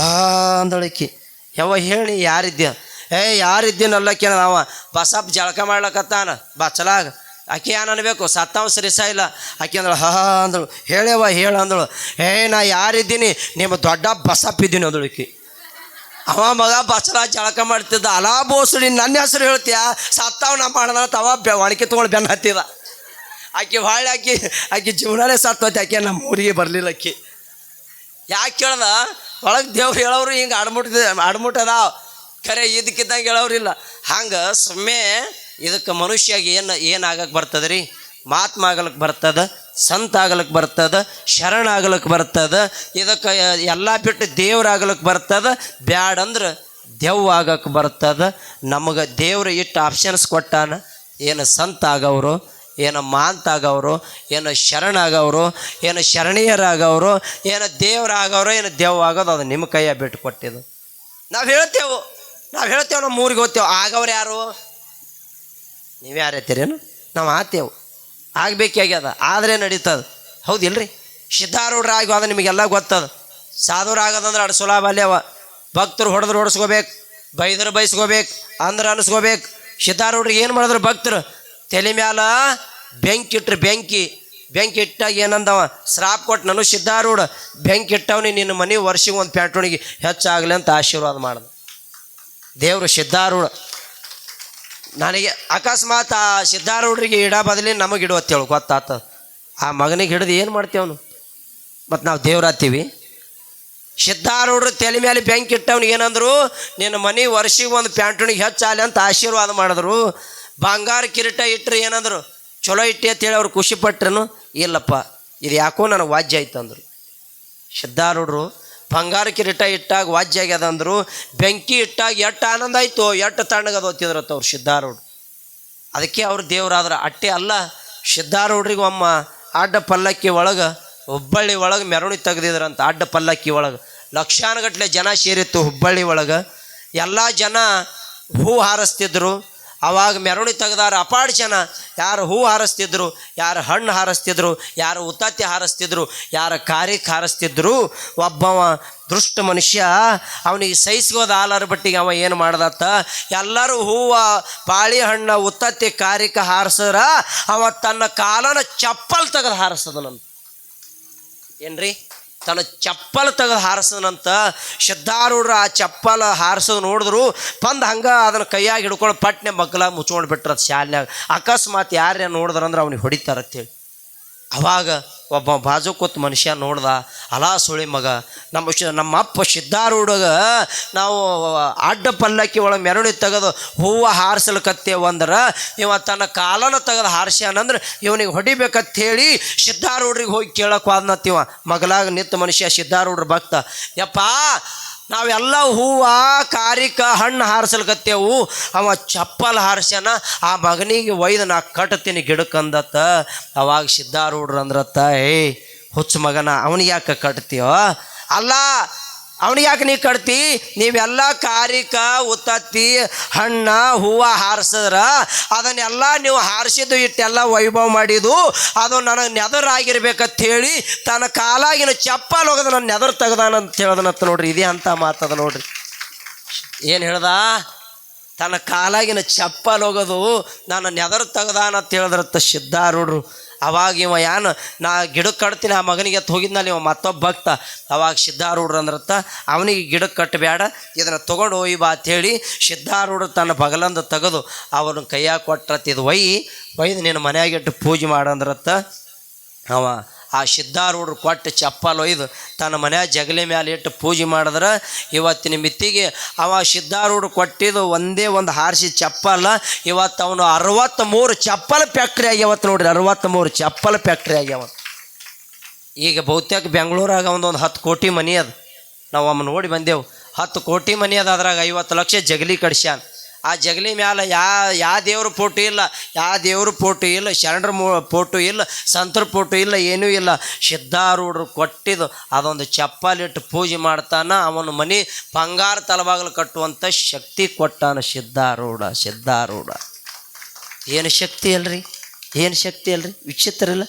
ಅಂದಳಿಕಿ. ಯಾವ ಹೇಳಿ ಯಾರಿದ್ಯ? ಯಾರಿದ್ದೀನಲ್ಲಕ್ಕಿ ಅವ ಬಸಪ್ಪ ಜಳಕ ಮಾಡ್ಲಕತ್ತಾನ ಬಚ್ಚಲಾಗ. ಆಕೆ ಏನು ಅನ್ಬೇಕು? ಸತ್ತವ ಶ್ರೀಶೈಲ. ಆಕೆ ಅಂದಳು ಅಂದಳು. ಹೇಳವ ಹೇಳು ಅಂದಳು. ನಾ ಯಾರಿದ್ದೀನಿ? ನಿಮ್ಮ ದೊಡ್ಡ ಬಸಪ್ಪ ಇದ್ದೀನಿ ಅಂದಳಿಕಿ. ಅವ ಮಗ ಬಚ್ಚಲ ಜಳಕ ಮಾಡ್ತಿದ್ದ. ಅಲಾ ಬೋಸುಡಿ ನನ್ನ ಹೆಸರು ಹೇಳ್ತೀಯ? ಸತ್ತವ ನಮ್ಮ ಅಣ್ಣ ತವ ಒಣಕೆ ತೊಗೊಂಡು ಬೆನ್ನ ಹತ್ತಿದ. ಆಕೆ ಹೊಳ್ಳಿ ಆಕೆ ಜೀವನನೇ ಸತ್ತೋತಿ. ಆಕೆ ನಮ್ಮ ಊರಿಗೆ ಬರಲಿಲ್ಲ ಆಕಿ. ಯಾಕೆ ಕೇಳ್ದ? ಒಳಗೆ ದೇವ್ರು ಹೇಳೋರು ಹಿಂಗೆ ಅಡ್ಮುಟ್ಟದ ಖರೆ ಇದಕ್ಕಿದ್ದಂಗೆ ಹೇಳೋರಿಲ್ಲ. ಹಂಗೆ ಸುಮ್ಮನೆ ಇದಕ್ಕೆ ಮನುಷ್ಯಾಗ ಏನಾಗಕ್ಕೆ ಬರ್ತದೆ ರೀ? ಮಹಾತ್ಮ ಆಗಲಿಕ್ಕೆ ಬರ್ತದೆ, ಸಂತ ಆಗಲಿಕ್ಕೆ ಬರ್ತದೆ, ಶರಣ ಆಗಲಿಕ್ಕೆ ಬರ್ತದೆ. ಇದಕ್ಕೆ ಎಲ್ಲ ಬಿಟ್ಟು ದೇವ್ರಾಗಲಿಕ್ಕೆ ಬರ್ತದೆ. ಬ್ಯಾಡಂದ್ರೆ ದೆವ್ವ ಆಗಕ್ಕೆ ಬರ್ತದೆ. ನಮಗೆ ದೇವ್ರು ಇಷ್ಟು ಆಪ್ಷನ್ಸ್ ಕೊಟ್ಟಾನ. ಏನು ಸಂತ ಆಗವರು, ಏನು ಮಾಂತ ಆಗವರು, ಏನು ಶರಣ ಆಗವರು, ಏನು ಶರಣೀಯರಾಗವರು, ಏನು ದೇವ್ರಾಗವರು, ಏನು ದೆವ್ವ ಆಗೋದು ಅದು ನಿಮ್ಮ ಕೈಯ ಬಿಟ್ಟು ಕೊಟ್ಟಿದ್ದು. ನಾವು ಹೇಳ್ತೇವೆ ನಮ್ಮ ಊರಿಗೆ ಹೋಗ್ತೇವೆ. ಆಗವ್ರು ಯಾರು? ನೀವು ಯಾರು ಹೇಳ್ತೀರೇನು? ನಾವು ಆತೇವು. ಆಗಬೇಕಾಗ್ಯದ, ಆದರೆ ನಡೀತದೆ. ಹೌದಿಲ್ರಿ? ಸಿದ್ಧಾರೂಢರು ಆಗೋದು ನಿಮಗೆಲ್ಲ ಗೊತ್ತದ. ಸಾಧುರು ಆಗೋದಂದ್ರೆ ಅಡು ಸುಲಭ ಅಲ್ಲೇವ. ಭಕ್ತರು ಹೊಡೆದ್ರು ಹೊಡೆಸ್ಕೋಬೇಕು, ಬೈದ್ರೆ ಬೈಸ್ಕೋಬೇಕು, ಅಂದ್ರೆ ಅನಿಸ್ಕೋಬೇಕು. ಸಿದ್ಧಾರೂಢರಿಗೆ ಏನು ಮಾಡಿದ್ರು ಭಕ್ತರು? ತಲೆ ಮ್ಯಾಲ ಬೆಂಕಿ ಇಟ್ರು. ಬೆಂಕಿ ಇಟ್ಟಾಗ ಏನಂದವ? ಶ್ರಾಪ್ ಕೊಟ್ಟು ನಾನು ಸಿದ್ಧಾರೂಢ ಬೆಂಕಿ ಇಟ್ಟವನಿ ನಿನ್ನ ಮನೆ ವರ್ಷಿಗೆ ಒಂದು ಪ್ಯಾಂಟೋಣಿಗೆ ಹೆಚ್ಚಾಗಲಿ ಅಂತ ಆಶೀರ್ವಾದ ಮಾಡಿದ ದೇವರು. ಸಿದ್ಧಾರೂಢ ನನಗೆ ಅಕಸ್ಮಾತ್ ಆ ಸಿದ್ಧಾರೂಢರಿಗೆ ಇಡ ಬದಲಿ ನಮಗೆ ಇಡುವತ್ತೇಳು ಗೊತ್ತಾತ. ಆ ಮಗನಿಗೆ ಹಿಡಿದು ಏನು ಮಾಡ್ತೇವನು? ಮತ್ತು ನಾವು ದೇವ್ರಾತೀವಿ. ಸಿದ್ಧಾರೂಢರು ತಲೆ ಮೇಲೆ ಬೆಂಕಿ ಇಟ್ಟವನಿಗೆ ಏನಂದ್ರು? ನಿನ್ನ ಮನೆ ವರ್ಷಿಗೆ ಒಂದು ಪ್ಯಾಂಟೋಣಿಗೆ ಹೆಚ್ಚಾಗಲಿ ಅಂತ ಆಶೀರ್ವಾದ ಮಾಡಿದ್ರು. ಬಂಗಾರ ಕಿರೀಟ ಇಟ್ಟರು ಏನಂದ್ರು? ಚಲೋ ಇಟ್ಟಿ ಅಂತೇಳಿ ಅವ್ರು ಖುಷಿ ಪಟ್ರನು? ಇಲ್ಲಪ್ಪ ಇದು ಯಾಕೋ ನನಗೆ ವಾಜ್ಯ ಆಯ್ತು ಅಂದರು ಸಿದ್ಧಾರೂಢರು. ಬಂಗಾರ ಕಿರೀಟ ಇಟ್ಟಾಗ ವಾಜ್ಯ ಆಗ್ಯದಂದ್ರು. ಬೆಂಕಿ ಇಟ್ಟಾಗ ಎಷ್ಟು ಆನಂದ ಆಯಿತು, ಎಷ್ಟು ತಣ್ಣಗದ ಓದ್ತಿದ್ರತ್ತ ಅವ್ರು ಸಿದ್ಧಾರೂಢರು. ಅದಕ್ಕೆ ಅವ್ರು ದೇವರಾದ್ರೆ ಅಟ್ಟೆ ಅಲ್ಲ. ಸಿದ್ಧಾರೂಢರಿಗೆ ಒಮ್ಮ ಅಡ್ಡ ಪಲ್ಲಕ್ಕಿ ಒಳಗೆ ಹುಬ್ಬಳ್ಳಿ ಒಳಗೆ ಮೆರವಣಿಗೆ ತೆಗೆದಿದ್ರಂತ. ಅಡ್ಡ ಪಲ್ಲಕ್ಕಿ ಒಳಗೆ ಲಕ್ಷಾನುಗಟ್ಟಲೆ ಜನ ಸೇರಿತ್ತು ಹುಬ್ಬಳ್ಳಿ ಒಳಗೆ. ಎಲ್ಲ ಜನ ಹೂ ಹಾರಿಸ್ತಿದ್ರು. ಅವಾಗ ಮೆರವಣಿಗೆ ತೆಗೆದಾರ ಅಪಾಡ ಜನ. ಯಾರು ಹೂ ಹಾರಿಸ್ತಿದ್ರು, ಯಾರು ಹಣ್ಣು ಹಾರಿಸ್ತಿದ್ರು, ಯಾರು ಉತ್ತತ್ತಿ ಹಾರಿಸ್ತಿದ್ರು, ಯಾರು ಕಾರಿಕ್ ಹಾರಿಸ್ತಿದ್ರು. ಒಬ್ಬವ ದೃಷ್ಟ ಮನುಷ್ಯ ಅವನಿಗೆ ಸಹಿಸ್ಕೋದು ಆಲಾರ ಬಟ್ಟಿಗೆ ಅವ ಏನು ಮಾಡ್ದತ್ತ? ಎಲ್ಲರೂ ಹೂವು ಬಾಳೆಹಣ್ಣು ಉತ್ತತ್ತಿ ಕಾರಿಕ ಹಾರಿಸಿದ್ರ ಅವ ತನ್ನ ಕಾಲನ ಚಪ್ಪಲ್ ತೆಗೆದು ಹಾರಿಸದನಂತ. ಏನ್ರಿ? ತನ್ನ ಚಪ್ಪಲ್ ತೆಗೆದು ಹಾರಿಸದಂತ. ಸಿದ್ಧಾರೂಢರು ಆ ಚಪ್ಪಲ್ ಹಾರಿಸೋದು ನೋಡಿದ್ರು. ಬಂದು ಹಂಗೆ ಅದನ್ನು ಕೈಯಾಗಿ ಹಿಡ್ಕೊಂಡು ಪಟ್ನೆ ಮಗ್ಲಾಗ ಮುಚ್ಕೊಂಡು ಬಿಟ್ರದು ಶಾಲ್ಯಾಗ. ಅಕಸ್ಮಾತ್ ಯಾರೇ ನೋಡಿದ್ರಂದ್ರೆ ಅವ್ನಿಗೆ ಹೊಡಿತಾರಂತೇಳಿ. ಅವಾಗ ಒಬ್ಬ ಬಾಜು ಕೂತ್ ಮನುಷ್ಯ ನೋಡ್ದ. ಅಲಾ ಸುಳಿ ಮಗ, ನಮ್ಮ ಅಪ್ಪ ಸಿದ್ಧಾರೂಢಗ ನಾವು ಅಡ್ಡ ಪಲ್ಲಕ್ಕಿ ಒಳಗೆ ಮೆರವಣಿಗೆ ತೆಗೆದು ಹೂವು ಹಾರಿಸಲ್ಕತ್ತೇವಂದ್ರೆ ಇವ ತನ್ನ ಕಾಲನ ತೆಗೆದು ಹಾರಿಸ್ಯಾನಂದ್ರೆ ಇವನಿಗೆ ಹೊಡಿಬೇಕಂತ ಹೇಳಿ ಸಿದ್ಧಾರೂಢರಿಗೆ ಹೋಗಿ ಕೇಳಕ್ಕೆ ಹೋದ್ನತ್ತಿವ. ಮಗಲಾಗ ನಿಂತ ಮನುಷ್ಯ ಸಿದ್ಧಾರೂಢರ ಭಕ್ತ. ಯಪ್ಪ ನಾವೆಲ್ಲ ಹೂವ ಕಾರಿಕ ಹಣ್ಣು ಹಾರಿಸಲ್ಕತ್ತೇವು. ಅವ ಚಪ್ಪಲ್ ಹಾರಿಸ್ಯಾನ, ಆ ಮಗನಿಗೆ ಒಯ್ದು ನಾ ಕಟ್ತೀನಿ ಗಿಡಕ್ಕಂದತ್ತ. ಅವಾಗ ಸಿದ್ಧಾರೂಢರು ಅಂದ್ರತ್ತ, ಏಯ್ ಹುಚ್ಚ ಮಗನ, ಅವನಿಗೆ ಯಾಕೆ ಕಟ್ತೀಯೋ? ಅಲ್ಲ, ಅವನಿಗೆ ಯಾಕೆ ನೀ ಕಟ್ತಿ? ನೀವೆಲ್ಲ ಕಾರಿಕ ಉತ್ತತ್ತಿ ಹಣ್ಣ ಹೂವು ಹಾರಿಸಿದ್ರ ಅದನ್ನೆಲ್ಲ ನೀವು ಹಾರಿಸಿದ್ದು ಇಟ್ಟೆಲ್ಲ ವೈಭವ ಮಾಡಿದ್ದು ಅದು ನನಗೆ ನೆದರಾಗಿರ್ಬೇಕಂತ ಹೇಳಿ ತನ್ನ ಕಾಲಾಗಿನ ಚಪ್ಪಲ್ ಹೋಗೋದು ನನ್ನ ನೆದರ್ ತೆಗ್ದಾನಂತ ಹೇಳ್ದನತ್ತ. ನೋಡ್ರಿ, ಇದೇ ಅಂತ ಮಾತದ ನೋಡ್ರಿ. ಏನು ಹೇಳ್ದ? ತನ್ನ ಕಾಲಾಗಿನ ಚಪ್ಪಲ್ ಹೋಗೋದು ನನ್ನ ನೆದರ್ ತೆಗ್ದಾನಂತ ಹೇಳಿದ್ರತ್ತ ಸಿದ್ಧಾರೂಢರು. ಅವಾಗ ಇವ ಏನು ನಾ ಗಿಡಕ್ಕೆ ಕಟ್ತೀನಿ ಆ ಮಗನಿಗೆ ಎತ್ತು ಹೋಗಿದ್ನಲ್ಲಿ ಇವ ಮತ್ತೊಬ್ಬ ಭಕ್ತ. ಅವಾಗ ಸಿದ್ಧಾರೂಢರು ಅಂದ್ರತ್ತ, ಅವನಿಗೆ ಗಿಡಕ್ಕೆ ಕಟ್ಟಬೇಡ, ಇದನ್ನು ತೊಗೊಂಡು ಹೋಯ್ ಬಾ ಅಂಥೇಳಿ ಸಿದ್ಧಾರೂಢರು ತನ್ನ ಬಗಲಂದು ತೆಗೆದು ಅವನ ಕೈಯಾಗ ಕೊಟ್ರತ್ತ. ಇದು ಒಯ್ದು ನಿನ್ನ ಮನೆಯಾಗಿಟ್ಟು ಪೂಜೆ ಮಾಡಂದ್ರತ್ತ. ಅವ ಆ ಸಿದ್ಧಾರೂಢರು ಕೊಟ್ಟು ಚಪ್ಪಲ್ ಒಯ್ದು ತನ್ನ ಮನೆಯ ಜಗಲಿ ಮೇಲೆ ಇಟ್ಟು ಪೂಜೆ ಮಾಡಿದ್ರೆ ಇವತ್ತಿನ ಮಿತ್ತಿಗೆ ಅವ ಸಿದ್ಧಾರೂಢರು ಕೊಟ್ಟಿದ್ದು ಒಂದೇ ಒಂದು ಹಾರಿಸಿ ಚಪ್ಪಲ್ಲ. ಇವತ್ತು ಅವನು 63 ಚಪ್ಪಲ್ ಫ್ಯಾಕ್ಟ್ರಿ ಆಗ್ಯಾವತ್ತು ನೋಡ್ರಿ. 63 ಚಪ್ಪಲ್ ಫ್ಯಾಕ್ಟ್ರಿ ಆಗ್ಯಾವ. ಈಗ ಬಹುತೇಕ ಬೆಂಗಳೂರಾಗ ಒಂದು 10 ಕೋಟಿ ಮನಿ ಅದ. ನಾವು ಒಮ್ಮೆ ನೋಡಿ ಬಂದೆವು. 10 ಕೋಟಿ ಮನಿ ಅದ. ಅದ್ರಾಗ 50 ಲಕ್ಷ ಜಗಲಿ ಕಡ್ಸ್ಯಾನ. ಆ ಜಗಲಿ ಮ್ಯಾಲ ಯಾವ ದೇವ್ರ ಫೋಟೋ ಇಲ್ಲ, ಯಾವ ದೇವ್ರ ಫೋಟೋ ಇಲ್ಲ, ಶರಣರ ಫೋಟೋ ಇಲ್ಲ, ಸಂತರ ಫೋಟೋ ಇಲ್ಲ, ಏನೂ ಇಲ್ಲ. ಸಿದ್ಧಾರೂಢರು ಕೊಟ್ಟಿದ್ದು ಅದೊಂದು ಚಪ್ಪಲಿಟ್ಟು ಪೂಜೆ ಮಾಡ್ತಾನ. ಅವನ ಮನೆ ಬಂಗಾರ ತಲಬಾಗಲು ಕಟ್ಟುವಂಥ ಶಕ್ತಿ ಕೊಟ್ಟಾನ ಸಿದ್ಧಾರೂಢ. ಏನು ಶಕ್ತಿ ಅಲ್ರಿ, ಏನು ಶಕ್ತಿ ಅಲ್ರಿ, ವಿಚಿತ್ರ ಇಲ್ಲ.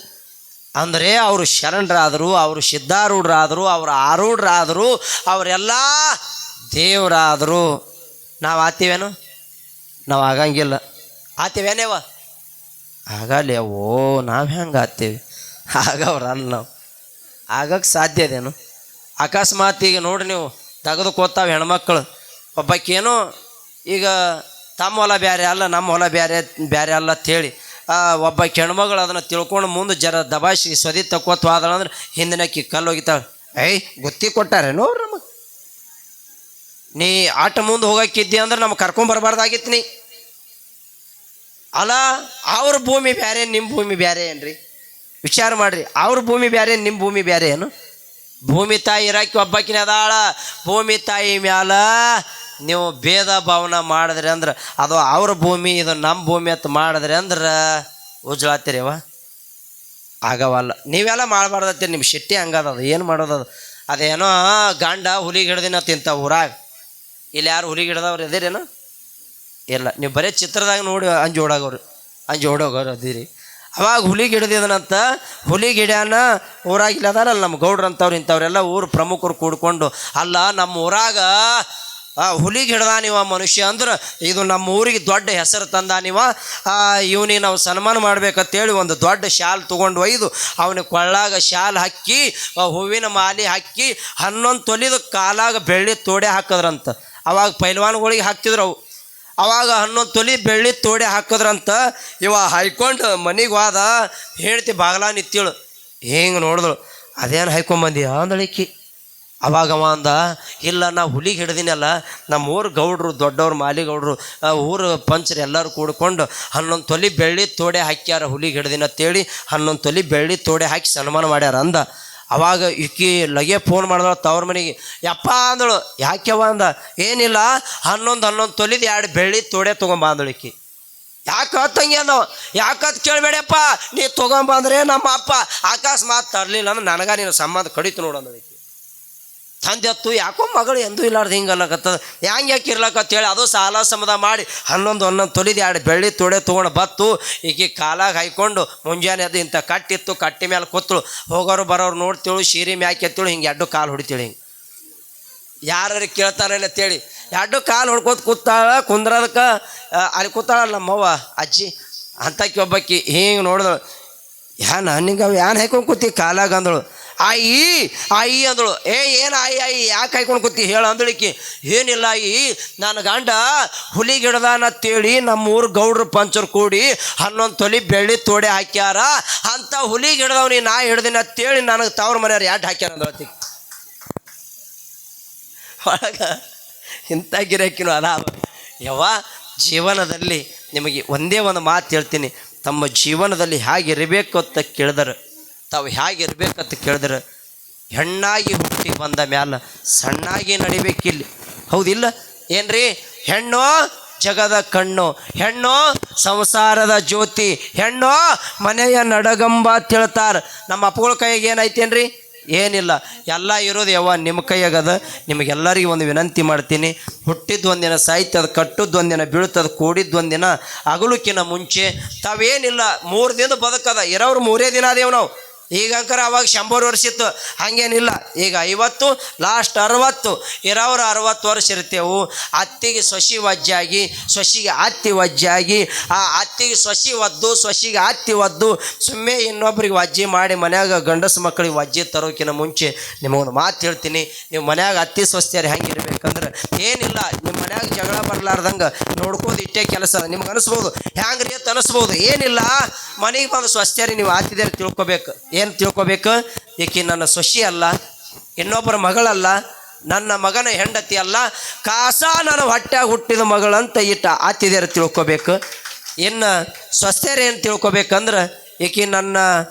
ಅಂದರೆ ಅವರು ಶರಣರಾದರು, ಅವರು ಸಿದ್ಧಾರೂಢರಾದರು, ಅವರು ಆರೂಢರಾದರು, ಅವರೆಲ್ಲ ದೇವರಾದರು. ನಾವು ಆತೀವೇನು? ನಾವು ಆಗಂಗಿಲ್ಲ. ಆತೀವೇನೇವ? ಆಗಲ್ಲ. ನಾವು ಹೆಂಗೆ ಆತೀವಿ? ಆಗವ್ರಲ್ಲ. ನಾವು ಆಗಕ್ಕೆ ಸಾಧ್ಯ ಅದೇನು? ಅಕಸ್ಮಾತ್ ಈಗ ನೋಡ್ರಿ, ನೀವು ತೆಗೆದುಕೋತಾವೆ ಹೆಣ್ಮಕ್ಳು. ಒಬ್ಬಕ್ಕೇನು ಈಗ ತಮ್ಮ ಹೊಲ ಬೇರೆ ಅಲ್ಲ, ನಮ್ಮ ಹೊಲ ಬೇರೆ ಅಲ್ಲ ಅಂಥೇಳಿ ಒಬ್ಬ ಹೆಣ್ಮಗಳು ಅದನ್ನು ತಿಳ್ಕೊಂಡು ಮುಂದೆ ಜರ ದಬಾಯಿಸಿ ಸ್ವದಿ ತಕ್ಕೋತ ಹೋದಳು ಅಂದ್ರೆ ಹಿಂದಿನಕ್ಕಿ ಕಲ್ಲು ಹೋಗಿತಾಳೆ. ಗುತ್ತಿ ಕೊಟ್ಟಾರೇನೋ ಅವ್ರು ನಮಗೆ? ನೀ ಆಟ ಮುಂದೆ ಹೋಗಕ್ಕಿದ್ದಿ ಅಂದ್ರೆ ನಮ್ಗೆ ಕರ್ಕೊಂಬರ್ಬಾರ್ದಾಗಿತ್ತು ನೀ. ಅಲ್ಲ, ಅವ್ರ ಭೂಮಿ ಬೇರೆ, ನಿಮ್ಮ ಭೂಮಿ ಬೇರೆ ಏನ್ರಿ? ವಿಚಾರ ಮಾಡಿರಿ. ಅವ್ರ ಭೂಮಿ ಬೇರೆ, ನಿಮ್ಮ ಭೂಮಿ ಬೇರೆ ಏನು? ಭೂಮಿ ತಾಯಿ ಇರಾಕಿ ಒಬ್ಬಾಕಿನ ಅದಾಳ. ಭೂಮಿ ತಾಯಿ ಮ್ಯಾಲ ನೀವು ಭೇದ ಭಾವನ ಮಾಡಿದ್ರಿ ಅಂದ್ರೆ ಅದು ಅವ್ರ ಭೂಮಿ, ಇದು ನಮ್ಮ ಭೂಮಿ ಅಂತ ಮಾಡಿದ್ರಿ ಅಂದ್ರೆ ಉಜ್ಳಾತಿರಿವ ಆಗವಲ್ಲ. ನೀವೆಲ್ಲ ಮಾಡಬಾರ್ದತ್ತೀರಿ. ನಿಮ್ಮ ಶಿಟ್ಟಿ ಹಂಗದ. ಏನು ಮಾಡೋದದು? ಅದೇನೋ ಗಂಡ ಹುಲಿಗೆ ಹಿಡ್ದಿನ ತಿಂತ ಊರಾಗ. ಇಲ್ಲಿ ಯಾರು ಹುಲಿಗೆ ಹಿಡ್ದವ್ರು ಇದ್ದೀರೇನೋ? ಇಲ್ಲ, ನೀವು ಬರೀ ಚಿತ್ರದಾಗ ನೋಡಿ ಅಂಜು ಓಡೋಗವ್ರು ಅದೀರಿ. ಅವಾಗ ಹುಲಿಗೆ ಹಿಡ್ದಿದನಂತ. ಹುಲಿಗೆ ಹಿಡ್ಯಾನ ಊರಾಗ ಇಲ್ಲ ಅದಾರಲ್ಲ ನಮ್ಮ ಗೌಡ್ರು ಅಂತವ್ರು ಇಂಥವ್ರೆಲ್ಲ ಊರು ಪ್ರಮುಖರು ಕೂಡ್ಕೊಂಡು, ಅಲ್ಲ ನಮ್ಮ ಊರಾಗ ಹುಲಿಗೆ ಹಿಡ್ದಾನಿವ ಮನುಷ್ಯ ಅಂದ್ರೆ ಇದು ನಮ್ಮ ಊರಿಗೆ ದೊಡ್ಡ ಹೆಸರು ತಂದಾನಿವ, ಇವನಿಗೆ ನಾವು ಸನ್ಮಾನ ಮಾಡ್ಬೇಕಂತೇಳಿ ಒಂದು ದೊಡ್ಡ ಶಾಲ್ ತೊಗೊಂಡು ಒಯ್ದು ಅವನಿಗೆ ಕೊಳ್ಳಾಗ ಶಾಲ್ ಹಾಕಿ ಹೂವಿನ ಮಾಲೆ ಹಾಕಿ 11 ತೊಲಿದು ಕಾಲಾಗ ಬೆಳ್ಳಿ ತೋಡೆ ಹಾಕಿದ್ರಂತ. ಅವಾಗ ಪೈಲ್ವಾನ್ಗಳಿಗೆ ಹಾಕ್ತಿದ್ರು ಅವು. ಅವಾಗ 11 ತೊಲಿ ಬೆಳ್ಳಿ ತೋಡೆ ಹಾಕಿದ್ರಂತ. ಇವ ಹಾಯ್ಕೊಂಡು ಮನೆಗೆ ಹೋದ. ಹೇಳ್ತಿ ಬಾಗಲ ನಿತ್ತೇಳು ಹಿಂಗೆ ನೋಡಿದ್ರು. ಅದೇನು ಹಾಯ್ಕೊಂಬಂದಿ ಅಂದಳಿಕ್ಕಿ. ಅವಾಗ ಅವ ಅಂದ, ಇಲ್ಲ ನಾ ಹುಲಿಗೆ ಹಿಡ್ದಿನಲ್ಲ, ನಮ್ಮ ಊರು ಗೌಡ್ರು ದೊಡ್ಡವ್ರು ಮಾಲಿಗೌಡ್ರು ಊರು ಪಂಚರು ಎಲ್ಲರೂ ಕೂಡ್ಕೊಂಡು 11 ತೊಲಿ ಬೆಳ್ಳಿ ತೋಡೆ ಹಾಕ್ಯಾರ ಹುಲಿಗೆ ಹಿಡ್ದಿನ ಅಂತೇಳಿ 11 ತೊಲಿ ಬೆಳ್ಳಿ ತೋಡೆ ಹಾಕಿ ಸನ್ಮಾನ ಮಾಡ್ಯಾರ ಅಂದ. ಅವಾಗ ಈಕಿ ಲಗೆ ಫೋನ್ ಮಾಡಿದಳು ತವ್ರ ಮನೆಗೆ. ಯಪ್ಪ ಅಂದಳು. ಯಾಕೆವ ಅಂದ. ಏನಿಲ್ಲ, 11 ತೊಲಿದು 2 ಬೆಳ್ಳಿ ತೋಡೆ ತೊಗೊಂಬ ಅಂದಳು ಈಕಿ. ಯಾಕೆ ತಂಗಿ ಅಂದವ. ಯಾಕತ್ ಕೇಳಬೇಡಪ್ಪ, ನೀ ತೊಗೊಂಬಂದ್ರೆ ನಮ್ಮ ಅಪ್ಪ ಅಕಸ್ಮಾತ್ ತರಲಿಲ್ಲ ಅಂದ್ರೆ ನನಗ ನೀನು ಸಂಬಂಧ ಕಡಿತು ನೋಡಂದಳು ಈಕಿ. ತಂದೆತ್ತು ಯಾಕೋ ಮಗಳು ಎಂದೂ ಇಲ್ಲಾರ್ದು ಹಿಂಗೆ ಅಲ್ಲಕತ್ತದ, ಯಾಕೆ ಇರ್ಲಕತ್ತೇಳಿ ಅದು ಸಾಲ ಸಮದ ಮಾಡಿ 11 ತೊಲಿದು 2 ಬೆಳ್ಳಿ ತೋಡೆ ತೊಗೊಂಡು ಬತ್ತು. ಈಕಿ ಕಾಲಾಗ ಹಾಯ್ಕೊಂಡು ಮುಂಜಾನೆ ಅದು ಇಂಥ ಕಟ್ಟಿತ್ತು, ಕಟ್ಟಿ ಮೇಲೆ ಕೂತಳು. ಹೋಗೋರು ಬರೋರು ನೋಡ್ತೇಳು, ಸೀರೆ ಮ್ಯಾಕೆ ಎತ್ತೇಳು, ಹಿಂಗೆ 2 ಕಾಲು ಹೊಡಿತೇಳಿ. ಹಿಂಗೆ ಯಾರು ಕೇಳ್ತಾರಲ್ಲ ಅಂತೇಳಿ 2 ಕಾಲು ಹೊಡ್ಕೋತ ಕೂತಾಳ. ಕುಂದ್ರದಕ್ಕೆ ಅಲ್ಲಿ ಕೂತಾಳಲ್ಲ ನಮ್ಮವ್ವ ಅಜ್ಜಿ ಅಂತಕಿ ಒಬ್ಬಕ್ಕಿ ಹಿಂಗೆ ನೋಡಿದಳು. ನಿಂಗೆ ಅವು ಯಾನ್ ಹಾಯ್ಕೊಂಡು ಕೂತಿ ಕಾಲಾಗ ಅಂದಳು. ಆಯಿ ಅಂದಳು. ಏನು ಆಯಿ ಯಾಕೆ ಹಾಯ್ಕೊಂಡು ಕೂತಿ ಹೇಳು ಅಂದಳಿಕಿ. ಏನಿಲ್ಲ ನನ್ನ ಗಂಡ ಹುಲಿಗೆ ಹಿಡ್ದಾನತ್ತೇಳಿ ನಮ್ಮ ಊರು ಗೌಡ್ರು ಪಂಚರು ಕೂಡಿ 11 ತೊಲಿ ಬೆಳ್ಳಿ ತೋಡೆ ಹಾಕ್ಯಾರ. ಅಂಥ ಹುಲಿಗೆ ಹಿಡ್ದವ್ನಿ ನಾ ಹಿಡ್ದಿನತ್ತೇಳಿ ನನಗೆ ತವ್ರ ಮನೆಯವ್ರು 2 ಹಾಕ್ಯಾರ ಅಂದಳತಿ. ಒಳಗೆ ಇಂಥ ಗಿರಾಕಿನೂ ಅದಾವ. ಯವ್ವ, ಜೀವನದಲ್ಲಿ ನಿಮಗೆ ಒಂದೇ ಒಂದು ಮಾತು ಹೇಳ್ತೀನಿ. ತಮ್ಮ ಜೀವನದಲ್ಲಿ ಹೇಗಿರಬೇಕು ಅಂತ ಕೇಳಿದ್ರೆ, ತಾವು ಹೇಗಿರ್ಬೇಕಂತ ಕೇಳಿದ್ರೆ ಹೆಣ್ಣಾಗಿ ಹುಟ್ಟಿ ಬಂದ ಮ್ಯಾಲ ಸಣ್ಣಾಗಿ ನಡಿಬೇಕಿಲ್ಲಿ, ಹೌದಿಲ್ಲ ಏನ್ರಿ? ಹೆಣ್ಣು ಜಗದ ಕಣ್ಣು, ಹೆಣ್ಣು ಸಂಸಾರದ ಜ್ಯೋತಿ, ಹೆಣ್ಣು ಮನೆಯ ನಡಗಂಬ ತಿಳ್ತಾರ. ನಮ್ಮ ಅಪ್ಪಗಳ ಕೈಯಾಗ ಏನೈತೇನ್ರಿ? ಏನಿಲ್ಲ, ಎಲ್ಲ ಇರೋದು ಯಾವ ನಿಮ್ಮ ಕೈಯಾಗದ. ನಿಮಗೆಲ್ಲರಿಗೂ ಒಂದು ವಿನಂತಿ ಮಾಡ್ತೀನಿ, ಹುಟ್ಟಿದ್ದು ಒಂದಿನ ಸಾಯ್ತದ, ಕಟ್ಟದ್ದು ಒಂದಿನ ಬೀಳ್ತದ, ಕೂಡಿದ್ದು ಒಂದಿನ ಅಗಲುಕಿನ ಮುಂಚೆ ತಾವೇನಿಲ್ಲ 3 ದಿನದ ಬದುಕದ, ಇರೋರು 3 ದಿನ ಅದೇವು ನಾವು. ಈಗ ಅಂಕರ ಅವಾಗ 100 ವರ್ಷ ಇತ್ತು, ಹಾಗೇನಿಲ್ಲ. ಈಗ 50 ಲಾಸ್ಟ್ 60 ಇರೋರು 60 ವರ್ಷ ಇರ್ತೇವು. ಅತ್ತಿಗೆ ಸೊಸಿ ವಜ್ಜಾಗಿ, ಸೊಸಿಗೆ ಅತ್ತಿ ವಜ್ಜಾಗಿ, ಆ ಅತ್ತಿಗೆ ಸೊಸಿ ಒದ್ದು, ಸೊಸಿಗೆ ಅತ್ತಿ ಒದ್ದು, ಸುಮ್ಮನೆ ಇನ್ನೊಬ್ರಿಗೆ ವಜ್ಜಿ ಮಾಡಿ ಮನ್ಯಾಗ ಗಂಡಸು ಮಕ್ಕಳಿಗೆ ವಜ್ಜಿ ತರೋಕಿನ ಮುಂಚೆ ನಿಮಗೊಂದು ಮಾತು ಹೇಳ್ತೀನಿ. ನೀವು ಮನ್ಯಾಗ ಅತ್ತಿ ಸೊಸ್ತಿಯಾರು ಹೆಂಗೆ ಇರ್ಬೇಕಂದ್ರೆ ಏನಿಲ್ಲ, ನಿಮ್ಮ ಮನ್ಯಾಗ ಜಗಳ ಬರಲಾರ್ದಂಗೆ ನೋಡ್ಕೋದು ಇಟ್ಟೇ ಕೆಲಸ. ನಿಮ್ಗೆ ಅನಿಸ್ಬೋದು ಹ್ಯಾಂಗ್ರಿ ಅಂತ ಅನಿಸ್ಬೋದು, ಏನಿಲ್ಲ. ಮನೆಗೆ ಬಂದು ಸ್ವಸ್ತ್ಯಾರಿ ನೀವು ಆತಿದ್ದಾರೆ ತಿಳ್ಕೊಬೇಕು. ಏನು ತಿಳ್ಕೊಬೇಕು? ಏಕೆ ನನ್ನ ಸೊಸಿ ಅಲ್ಲ, ಇನ್ನೊಬ್ಬರ ಮಗಳಲ್ಲ, ನನ್ನ ಮಗನ ಹೆಂಡತಿ ಅಲ್ಲ, ಕಾಸ ನನ್ನ ಹೊಟ್ಟ್ಯಾಗ ಹುಟ್ಟಿದ ಮಗಳಂತ ಇಟ್ಟ ಆತಿದ್ದಾರೆ ತಿಳ್ಕೊಬೇಕು. ಇನ್ನು ಸ್ವಸ್ಥ್ಯರು ಏನು ತಿಳ್ಕೊಬೇಕಂದ್ರೆ ಈಕೆ ನನ್ನ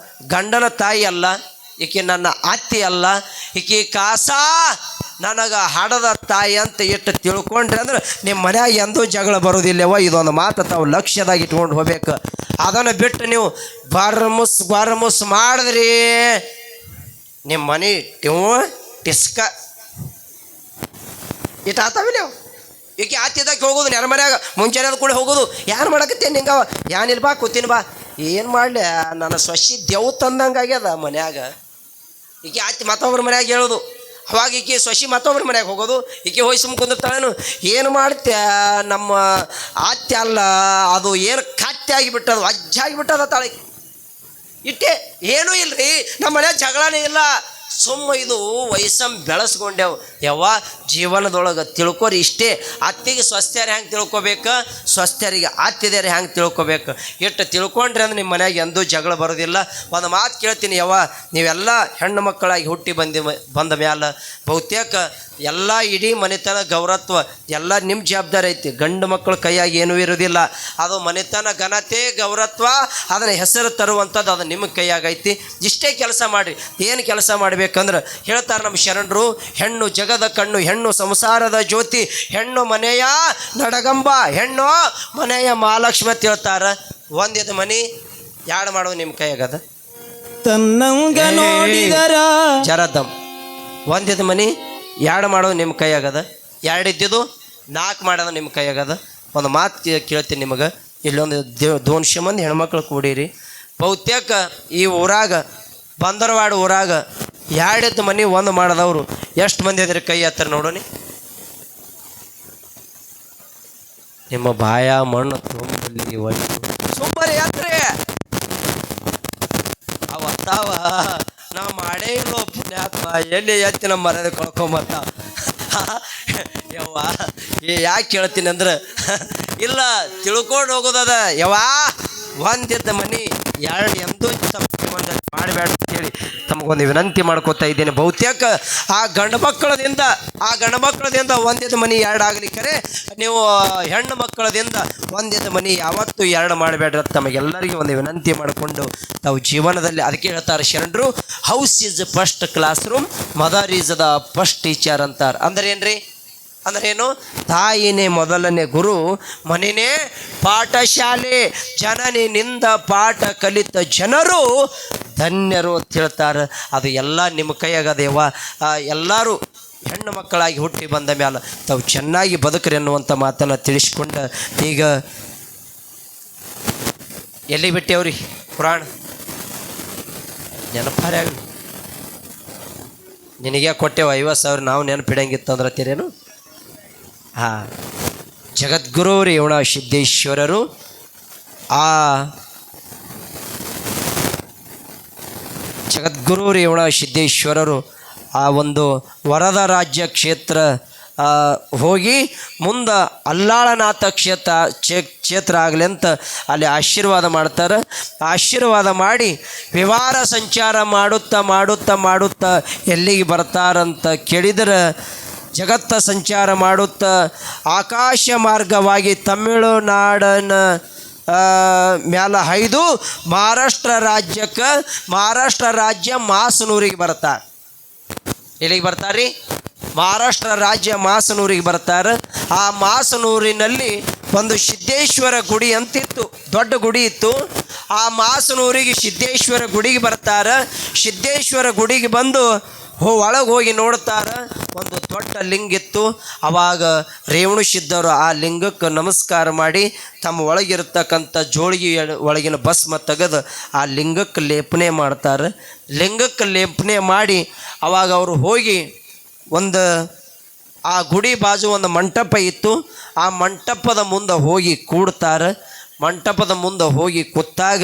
ಗಂಡನ ತಾಯಿ ಅಲ್ಲ, ಈಕೆ ನನ್ನ ಅತ್ತಿ ಅಲ್ಲ, ಈಕೆ ಕಾಸ ನನಗೆ ಹಡದ ತಾಯಿ ಅಂತ ಇಟ್ಟು ತಿಳ್ಕೊಂಡ್ರೆ ಅಂದ್ರೆ ನಿಮ್ಮ ಮನ್ಯಾಗ ಎಂದೂ ಜಗಳ ಬರೋದಿಲ್ಲವ. ಇದೊಂದು ಮಾತು ತಾವು ಲಕ್ಷ್ಯದಾಗ ಇಟ್ಕೊಂಡು ಹೋಗ್ಬೇಕು. ಅದನ್ನು ಬಿಟ್ಟು ನೀವು ಬಾರಮುಸ್ ಮಾಡಿದ್ರಿ ನಿಮ್ಮ ಮನೆ ಟಿಸ್ಕ ಇಟ್ಟು ಆತಾವಿಲ್ಲ. ಈಕೆ ಆತಿದ್ದಕ್ಕೆ ಹೋಗೋದು ನೆರ ಮನ್ಯಾಗ, ಮುಂಚೆನೆ ಅದು ಕೂಡ ಹೋಗೋದು. ಏನು ಮಾಡಕತ್ತೇನು ಹಿಂಗವ? ಏನಿಲ್ಲ ಬಾ ಕೂತೀನಿ ಬಾ. ಏನು ಮಾಡಲಿ, ನನ್ನ ಸೊಸಿ ದೇವ್ ತಂದಂಗೆ ಆಗ್ಯದ ಮನ್ಯಾಗ. ಈಕೆ ಆತಿ ಮತ್ತೊಬ್ರ ಮನ್ಯಾಗ ಹೇಳೋದು, ಅವಾಗ ಈಕೆ ಸೊಸಿ ಮತ್ತೊಬ್ರ ಮನ್ಯಾಗ ಹೋಗೋದು. ಈಕೆ ಹೋಗಿ ಸುಮ್ಮ ಕುಂದಿರ್ತಾಳೇನು? ಏನು ಮಾಡ್ತೆ, ನಮ್ಮ ಆತ್ಯ ಅಲ್ಲ ಅದು ಏನು ಕತ್ತೆ ಆಗಿಬಿಟ್ಟದು, ಅಜ್ಜಾಗಿಬಿಟ್ಟದ ತಾಳಿಗೆ ಇಟ್ಟೆ. ಏನೂ ಇಲ್ಲರಿ, ನಮ್ಮ ಮನ್ಯಾಗ ಜಗಳನೇ ಇಲ್ಲ. ಸುಮ್ಮ ಇದು ವಯಸ್ಸನ್ನು ಬೆಳೆಸ್ಕೊಂಡೆವು. ಯಾವ ಜೀವನದೊಳಗೆ ತಿಳ್ಕೊರಿ ಇಷ್ಟೇ. ಅತ್ತಿಗೆ ಸ್ವಸ್ಥ್ಯರು ಹೆಂಗೆ ತಿಳ್ಕೊಬೇಕು, ಸ್ವಸ್ಥ್ಯರಿಗೆ ಅತ್ತಿದ್ದಾರೆ ಹೆಂಗೆ ತಿಳ್ಕೊಬೇಕು. ಎಷ್ಟು ತಿಳ್ಕೊಂಡ್ರೆ ಅಂದ್ರೆ ನಿಮ್ಮ ಮನ್ಯಾಗ ಎಂದೂ ಜಗಳ ಬರೋದಿಲ್ಲ. ಒಂದು ಮಾತು ಕೇಳ್ತೀನಿ, ಯಾವ ನೀವೆಲ್ಲ ಹೆಣ್ಣು ಮಕ್ಕಳಾಗಿ ಹುಟ್ಟಿ ಬಂದ ಮ್ಯಾಲ ಬಹುತೇಕ ಎಲ್ಲ ಇಡೀ ಮನೆತನ ಗೌರತ್ವ ಎಲ್ಲ ನಿಮ್ಮ ಜವಾಬ್ದಾರಿ ಐತಿ. ಗಂಡು ಮಕ್ಕಳ ಕೈಯಾಗಿ ಏನೂ ಇರೋದಿಲ್ಲ. ಅದು ಮನೆತನ ಘನತೆ ಗೌರತ್ವ ಅದನ್ನು ಹೆಸರು ತರುವಂಥದ್ದು ಅದು ನಿಮ್ಮ ಕೈಯಾಗೈತಿ. ಇಷ್ಟೇ ಕೆಲಸ ಮಾಡಿರಿ. ಏನು ಕೆಲಸ ಮಾಡಬೇಕಂದ್ರೆ ಹೇಳ್ತಾರೆ ನಮ್ಮ ಶರಣರು, ಹೆಣ್ಣು ಜಗದ ಕಣ್ಣು, ಹೆಣ್ಣು ಸಂಸಾರದ ಜ್ಯೋತಿ, ಹೆಣ್ಣು ಮನೆಯ ನಡಗಂಬ, ಹೆಣ್ಣು ಮನೆಯ ಮಹಾಲಕ್ಷ್ಮಿ ಅಂತ ಹೇಳ್ತಾರೆ. ಒಂದಿದ ಮನೆ ಯಾಡು ಮಾಡೋದು ನಿಮ್ಮ ಕೈಯಾಗದ. ತನ್ನಂಗ ನೋಡಿದರ ಜರದಮ್ ಒಂದಿದ ಮನೆ ಎರಡು ಮಾಡೋದು ನಿಮ್ಮ ಕೈಯಾಗದ. ಎರಡಿದ್ದು 4 ಮಾಡೋದು ನಿಮ್ಮ ಕೈಯಾಗದ. ಒಂದು ಮಾತು ಕೇಳ್ತೀನಿ ನಿಮಗೆ, ಇಲ್ಲೊಂದು 200 ಮಂದಿ ಹೆಣ್ಮಕ್ಳು ಕೂಡಿರಿ. ಬಹುತೇಕ ಈ ಊರಾಗ ಬಂದರವಾಡ ಊರಾಗ 2 ಮನೆ 1 ಮಾಡಿದವರು ಎಷ್ಟು ಮಂದಿ ಅದ್ರಿ? ಕೈ ಹತ್ತಿರ ನೋಡೋನಿ. ನಿಮ್ಮ ಬಾಯ ಮಣ್ಣು ತುಂಬಲಿ ಒಟ್ಟು ಸುಮ್ಮನೆ ಯಾತ್ರೆ ಅವತ್ತಾವ ನಾವು ಮಾಡೇ ಇಲ್ಲೋ ಪುಣ್ಯಾತ್ಮ, ಎಲ್ಲಿ ಎತ್ತಿ ನಮ್ಮ ಮರ್ಯಾದೆ ಕಳ್ಕೊಂಬತ್ತ. ಯವ್ವ ಯಾಕೆ ಕೇಳ್ತೀನಿ ಅಂದ್ರೆ ಇಲ್ಲ ತಿಳ್ಕೊಂಡು ಹೋಗೋದದ. ಯವ್ವ ಒಂದಿದ್ದ ಮನೆ 2 ಎಂದೂ ಮಾಡಬೇಡ ಅಂತೇಳಿ ತಮಗೊಂದು ವಿನಂತಿ ಮಾಡ್ಕೋತಾ ಇದ್ದೇನೆ. ಬಹುತೇಕ ಆ ಗಂಡು ಮಕ್ಕಳದಿಂದ ಒಂದಿದ್ದ ಮನೆ 2 ಆಗ್ಲಿಕ್ಕರೆ ನೀವು ಹೆಣ್ಣು ಮಕ್ಕಳದಿಂದ ಒಂದಿದ್ದ ಮನೆ ಯಾವತ್ತೂ 2 ಮಾಡಬೇಡ್ರ ತಮಗೆಲ್ಲರಿಗೂ ಒಂದು ವಿನಂತಿ ಮಾಡಿಕೊಂಡು ತಾವು ಜೀವನದಲ್ಲಿ ಅದಕ್ಕೆ ಹೇಳ್ತಾರೆ ಶರಣರು, house is first class room, mother is the first teacher ಅಂತಾರೆ. ಅಂದ್ರೆ ಏನ್ರಿ? ಅಂದ್ರೇನು? ತಾಯಿನೇ ಮೊದಲನೇ ಗುರು, ಮನೆಯೇ ಪಾಠಶಾಲೆ, ಜನನಿಂದ ಪಾಠ ಕಲಿತ ಜನರು ಧನ್ಯರು ಅಂತ ಹೇಳ್ತಾರೆ. ಅದು ಎಲ್ಲ ನಿಮ್ಮ ಕೈಯಾಗದೇವ. ಎಲ್ಲರೂ ಹೆಣ್ಣು ಮಕ್ಕಳಾಗಿ ಹುಟ್ಟಿ ಬಂದ ಮ್ಯಾಲ ತಾವು ಚೆನ್ನಾಗಿ ಬದುಕ್ರಿ ಅನ್ನುವಂಥ ಮಾತನ್ನು ತಿಳಿಸ್ಕೊಂಡ ಈಗ ಎಲ್ಲಿ ಬಿಟ್ಟೇವ್ರಿ ಪುರಾಣ ನೆನಪಾರೆ ಆಗಲಿ. ನಿನಗೆ ಕೊಟ್ಟೆವು 50,000, ನಾವು ನೆನಪಿಡಂಗಿತ್ತಂದ್ರೆ ತೀರೇನು? ಹಾಂ, ಜಗದ್ಗುರು ರೇವಣ ಸಿದ್ದೇಶ್ವರರು ಆ ಜಗದ್ಗುರು ರೇವಣ ಸಿದ್ದೇಶ್ವರರು ಆ ಒಂದು ವರದ ರಾಜ್ಯ ಕ್ಷೇತ್ರ ಹೋಗಿ ಮುಂದೆ ಅಲ್ಲಾಳನಾಥ ಕ್ಷೇತ್ರ ಆಗಲಿ ಅಂತ ಅಲ್ಲಿ ಆಶೀರ್ವಾದ ಮಾಡ್ತಾರೆ. ಆಶೀರ್ವಾದ ಮಾಡಿ ವಿವಾರ ಸಂಚಾರ ಮಾಡುತ್ತಾ ಎಲ್ಲಿಗೆ ಬರ್ತಾರಂತ ಕೇಳಿದರೆ ಜಗತ್ತ ಸಂಚಾರ ಮಾಡುತ್ತಾ ಆಕಾಶ ಮಾರ್ಗವಾಗಿ ತಮಿಳುನಾಡನ ಮ್ಯಾಲ ಹೈದು ಮಹಾರಾಷ್ಟ್ರ ರಾಜ್ಯ ಮಾಸನೂರಿಗೆ ಬರ್ತಾರೆ. ಎಲ್ಲಿಗೆ ಬರ್ತಾರ್ರಿ? ಮಹಾರಾಷ್ಟ್ರ ರಾಜ್ಯ ಮಾಸನೂರಿಗೆ ಬರ್ತಾರೆ. ಆ ಮಾಸನೂರಿನಲ್ಲಿ ಒಂದು ಸಿದ್ದೇಶ್ವರ ಗುಡಿ ಅಂತಿತ್ತು, ದೊಡ್ಡ ಗುಡಿ ಇತ್ತು. ಆ ಮಾಸನೂರಿಗೆ ಸಿದ್ದೇಶ್ವರ ಗುಡಿಗೆ ಬರ್ತಾರೆ. ಸಿದ್ದೇಶ್ವರ ಗುಡಿಗೆ ಬಂದು ಒಳಗೆ ಹೋಗಿ ನೋಡ್ತಾರೆ, ಒಂದು ದೊಡ್ಡ ಲಿಂಗ ಇತ್ತು. ಅವಾಗ ರೇವಣ ಸಿದ್ಧರು ಆ ಲಿಂಗಕ್ಕೆ ನಮಸ್ಕಾರ ಮಾಡಿ ತಮ್ಮ ಒಳಗಿರ್ತಕ್ಕಂಥ ಜೋಳಿಗೆ ಒಳಗಿನ ಭಸ್ಮ ತೆಗೆದು ಆ ಲಿಂಗಕ್ಕೆ ಲೇಪನೆ ಮಾಡ್ತಾರೆ. ಲಿಂಗಕ್ಕೆ ಲೇಪನೆ ಮಾಡಿ ಅವಾಗ ಅವರು ಹೋಗಿ ಒಂದು ಆ ಗುಡಿ ಬಾಜು ಒಂದು ಮಂಟಪ ಇತ್ತು. ಆ ಮಂಟಪದ ಮುಂದೆ ಹೋಗಿ ಕೂಡ್ತಾರೆ. ಮಂಟಪದ ಮುಂದೆ ಹೋಗಿ ಕೂತಾಗ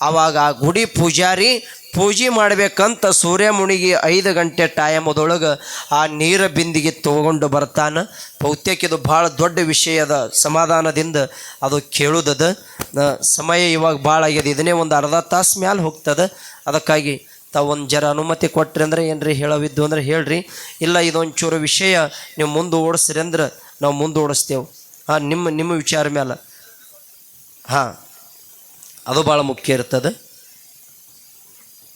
ಅವಾಗ ಆ ಗುಡಿ ಪೂಜಾರಿ ಪೂಜೆ ಮಾಡಬೇಕಂತ ಸೂರ್ಯ ಮುಣಿಗಿ 5 ಗಂಟೆ ಟೈಮದೊಳಗೆ ಆ ನೀರ ಬಿಂದಿಗೆ ತೊಗೊಂಡು ಬರ್ತಾನೆ. ಬಹುತೇಕ ಇದು ಭಾಳ ದೊಡ್ಡ ವಿಷಯದ, ಸಮಾಧಾನದಿಂದ ಅದು ಕೇಳುವುದದ. ಸಮಯ ಇವಾಗ ಭಾಳ ಆಗ್ಯದ, ಇದನ್ನೇ ಒಂದು ಅರ್ಧ ತಾಸು ಮ್ಯಾಲೆ ಹೋಗ್ತದೆ. ಅದಕ್ಕಾಗಿ ತಾವು ಒಂದು ಜರ ಅನುಮತಿ ಕೊಟ್ರಿ ಅಂದ್ರೆ ಏನ್ರಿ ಹೇಳವಿದ್ದು ಅಂದ್ರೆ ಹೇಳ್ರಿ, ಇಲ್ಲ ಇದೊಂಚೂರು ವಿಷಯ ನೀವು ಮುಂದೆ ಓಡಿಸ್ರಿ ಅಂದ್ರೆ ನಾವು ಮುಂದೆ ಓಡಿಸ್ತೇವೆ. ನಿಮ್ಮ ವಿಚಾರ ಮೇಲೆ ಅದು ಭಾಳ ಮುಖ್ಯ ಇರ್ತದೆ.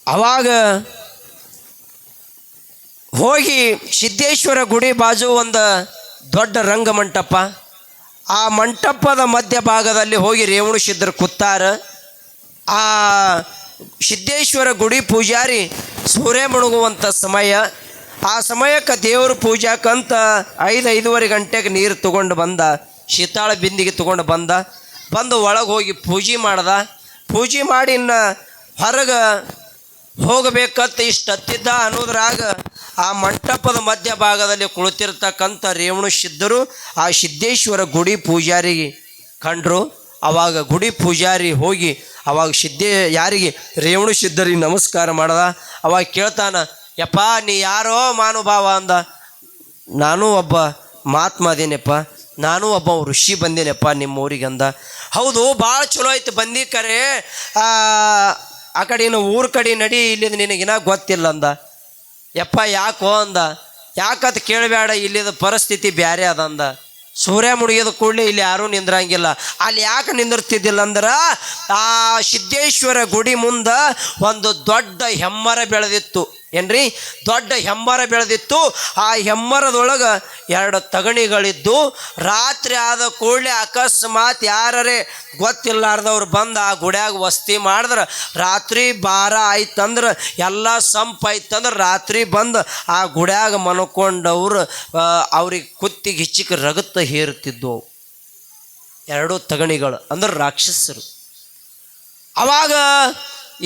ಅವಾಗ ಹೋಗಿ ಸಿದ್ದೇಶ್ವರ ಗುಡಿ ಬಾಜು ಒಂದು ದೊಡ್ಡ ರಂಗಮಂಟಪ, ಆ ಮಂಟಪದ ಮಧ್ಯಭಾಗದಲ್ಲಿ ಹೋಗಿ ರೇವಣ ಸಿದ್ಧರು ಕೂತಾರ. ಆ ಸಿದ್ದೇಶ್ವರ ಗುಡಿ ಪೂಜಾರಿ ಸೂರ್ಯ ಮುಳುಗುವಂಥ ಸಮಯ. ಆ ಸಮಯಕ್ಕೆ ದೇವ್ರ ಪೂಜಾಕಂತ 5-5:30 ಗಂಟೆಗೆ ನೀರು ತೊಗೊಂಡು ಬಂದ, ಶೀತಾಳ ಬಿಂದಿಗೆ ತೊಗೊಂಡು ಬಂದು ಒಳಗೆ ಹೋಗಿ ಪೂಜೆ ಮಾಡ್ದ. ಪೂಜೆ ಮಾಡಿ ಇನ್ನು ಹೊರಗೆ ಹೋಗಬೇಕಂತ ಇಷ್ಟು ಹತ್ತಿದ್ದ ಅನ್ನೋದ್ರಾಗ ಆ ಮಂಟಪದ ಮಧ್ಯಭಾಗದಲ್ಲಿ ಕುಳಿತಿರ್ತಕ್ಕಂಥ ರೇವಣ ಸಿದ್ಧರು ಆ ಸಿದ್ದೇಶ್ವರ ಗುಡಿ ಪೂಜಾರಿಗೆ ಕಂಡ್ರು. ಅವಾಗ ಗುಡಿ ಪೂಜಾರಿ ಹೋಗಿ ಅವಾಗ ಯಾರಿಗೆ ರೇವಣ ಸಿದ್ಧರಿಗೆ ನಮಸ್ಕಾರ ಮಾಡ್ದ. ಅವಾಗ ಕೇಳ್ತಾನ, ಯಪ್ಪ ನೀ ಯಾರೋ ಮಾನುಭಾವ ಅಂದ. ನಾನು ಒಬ್ಬ ಮಹಾತ್ಮ ಅದೇನಪ್ಪ, ನಾನು ಒಬ್ಬ ಋಷಿ ಬಂದೇನಪ್ಪ ನಿಮ್ಮ ಊರಿಗೆ ಅಂದ. ಹೌದು, ಭಾಳ ಚಲೋ ಐತೆ ಬಂದಿ, ಕರೆ ಆ ಕಡೆ ಊರ ಕಡೆ ನಡಿ, ಇಲ್ಲಿದು ನಿನಗಿನ ಗೊತ್ತಿಲ್ಲ ಅಂದ. ಯಪ್ಪ ಯಾಕೋ ಅಂದ. ಯಾಕಂತ ಕೇಳಬೇಡ, ಇಲ್ಲಿದ ಪರಿಸ್ಥಿತಿ ಬೇರೆ ಅದಂದ. ಸೂರ್ಯ ಮುಳುಗಿದ ಕೂಡಲೇ ಇಲ್ಲಿ ಯಾರೂ ನಿಂದ್ರಂಗಿಲ್ಲ. ಅಲ್ಲಿ ಯಾಕೆ ನಿಂದಿರ್ತಿದ್ದಿಲ್ಲ ಅಂದ್ರೆ ಆ ಸಿದ್ದೇಶ್ವರ ಗುಡಿ ಮುಂದೆ ಒಂದು ದೊಡ್ಡ ಹೆಮ್ಮರ ಬೆಳೆದಿತ್ತು. ಏನ್ರಿ? ದೊಡ್ಡ ಹೆಮ್ಮರ ಬೆಳೆದಿತ್ತು. ಆ ಹೆಮ್ಮರದೊಳಗೆ 2 ತಗಣಿಗಳಿದ್ದು. ರಾತ್ರಿ ಆದ ಕೂಡಲೇ ಅಕಸ್ಮಾತ್ ಯಾರೇ ಗೊತ್ತಿಲ್ಲಾರ್ದವ್ರು ಬಂದು ಆ ಗುಡ್ಯಾಗ ವಸ್ತಿ ಮಾಡಿದ್ರೆ ರಾತ್ರಿ 12 ಆಯ್ತಂದ್ರೆ ಎಲ್ಲ ಸಂಪಾಯ್ತಂದ್ರೆ ರಾತ್ರಿ ಬಂದು ಆ ಗುಡ್ಯಾಗ ಮನ್ಕೊಂಡವ್ರು ಅವ್ರಿಗೆ ಕುತ್ತಿಗೆ ಹಿಚ್ಚಿಗೆ ರಗತ್ತ ಹೇರುತ್ತಿದ್ವು. 2 ತಗಣಿಗಳು ಅಂದ್ರೆ ರಾಕ್ಷಸರು. ಅವಾಗ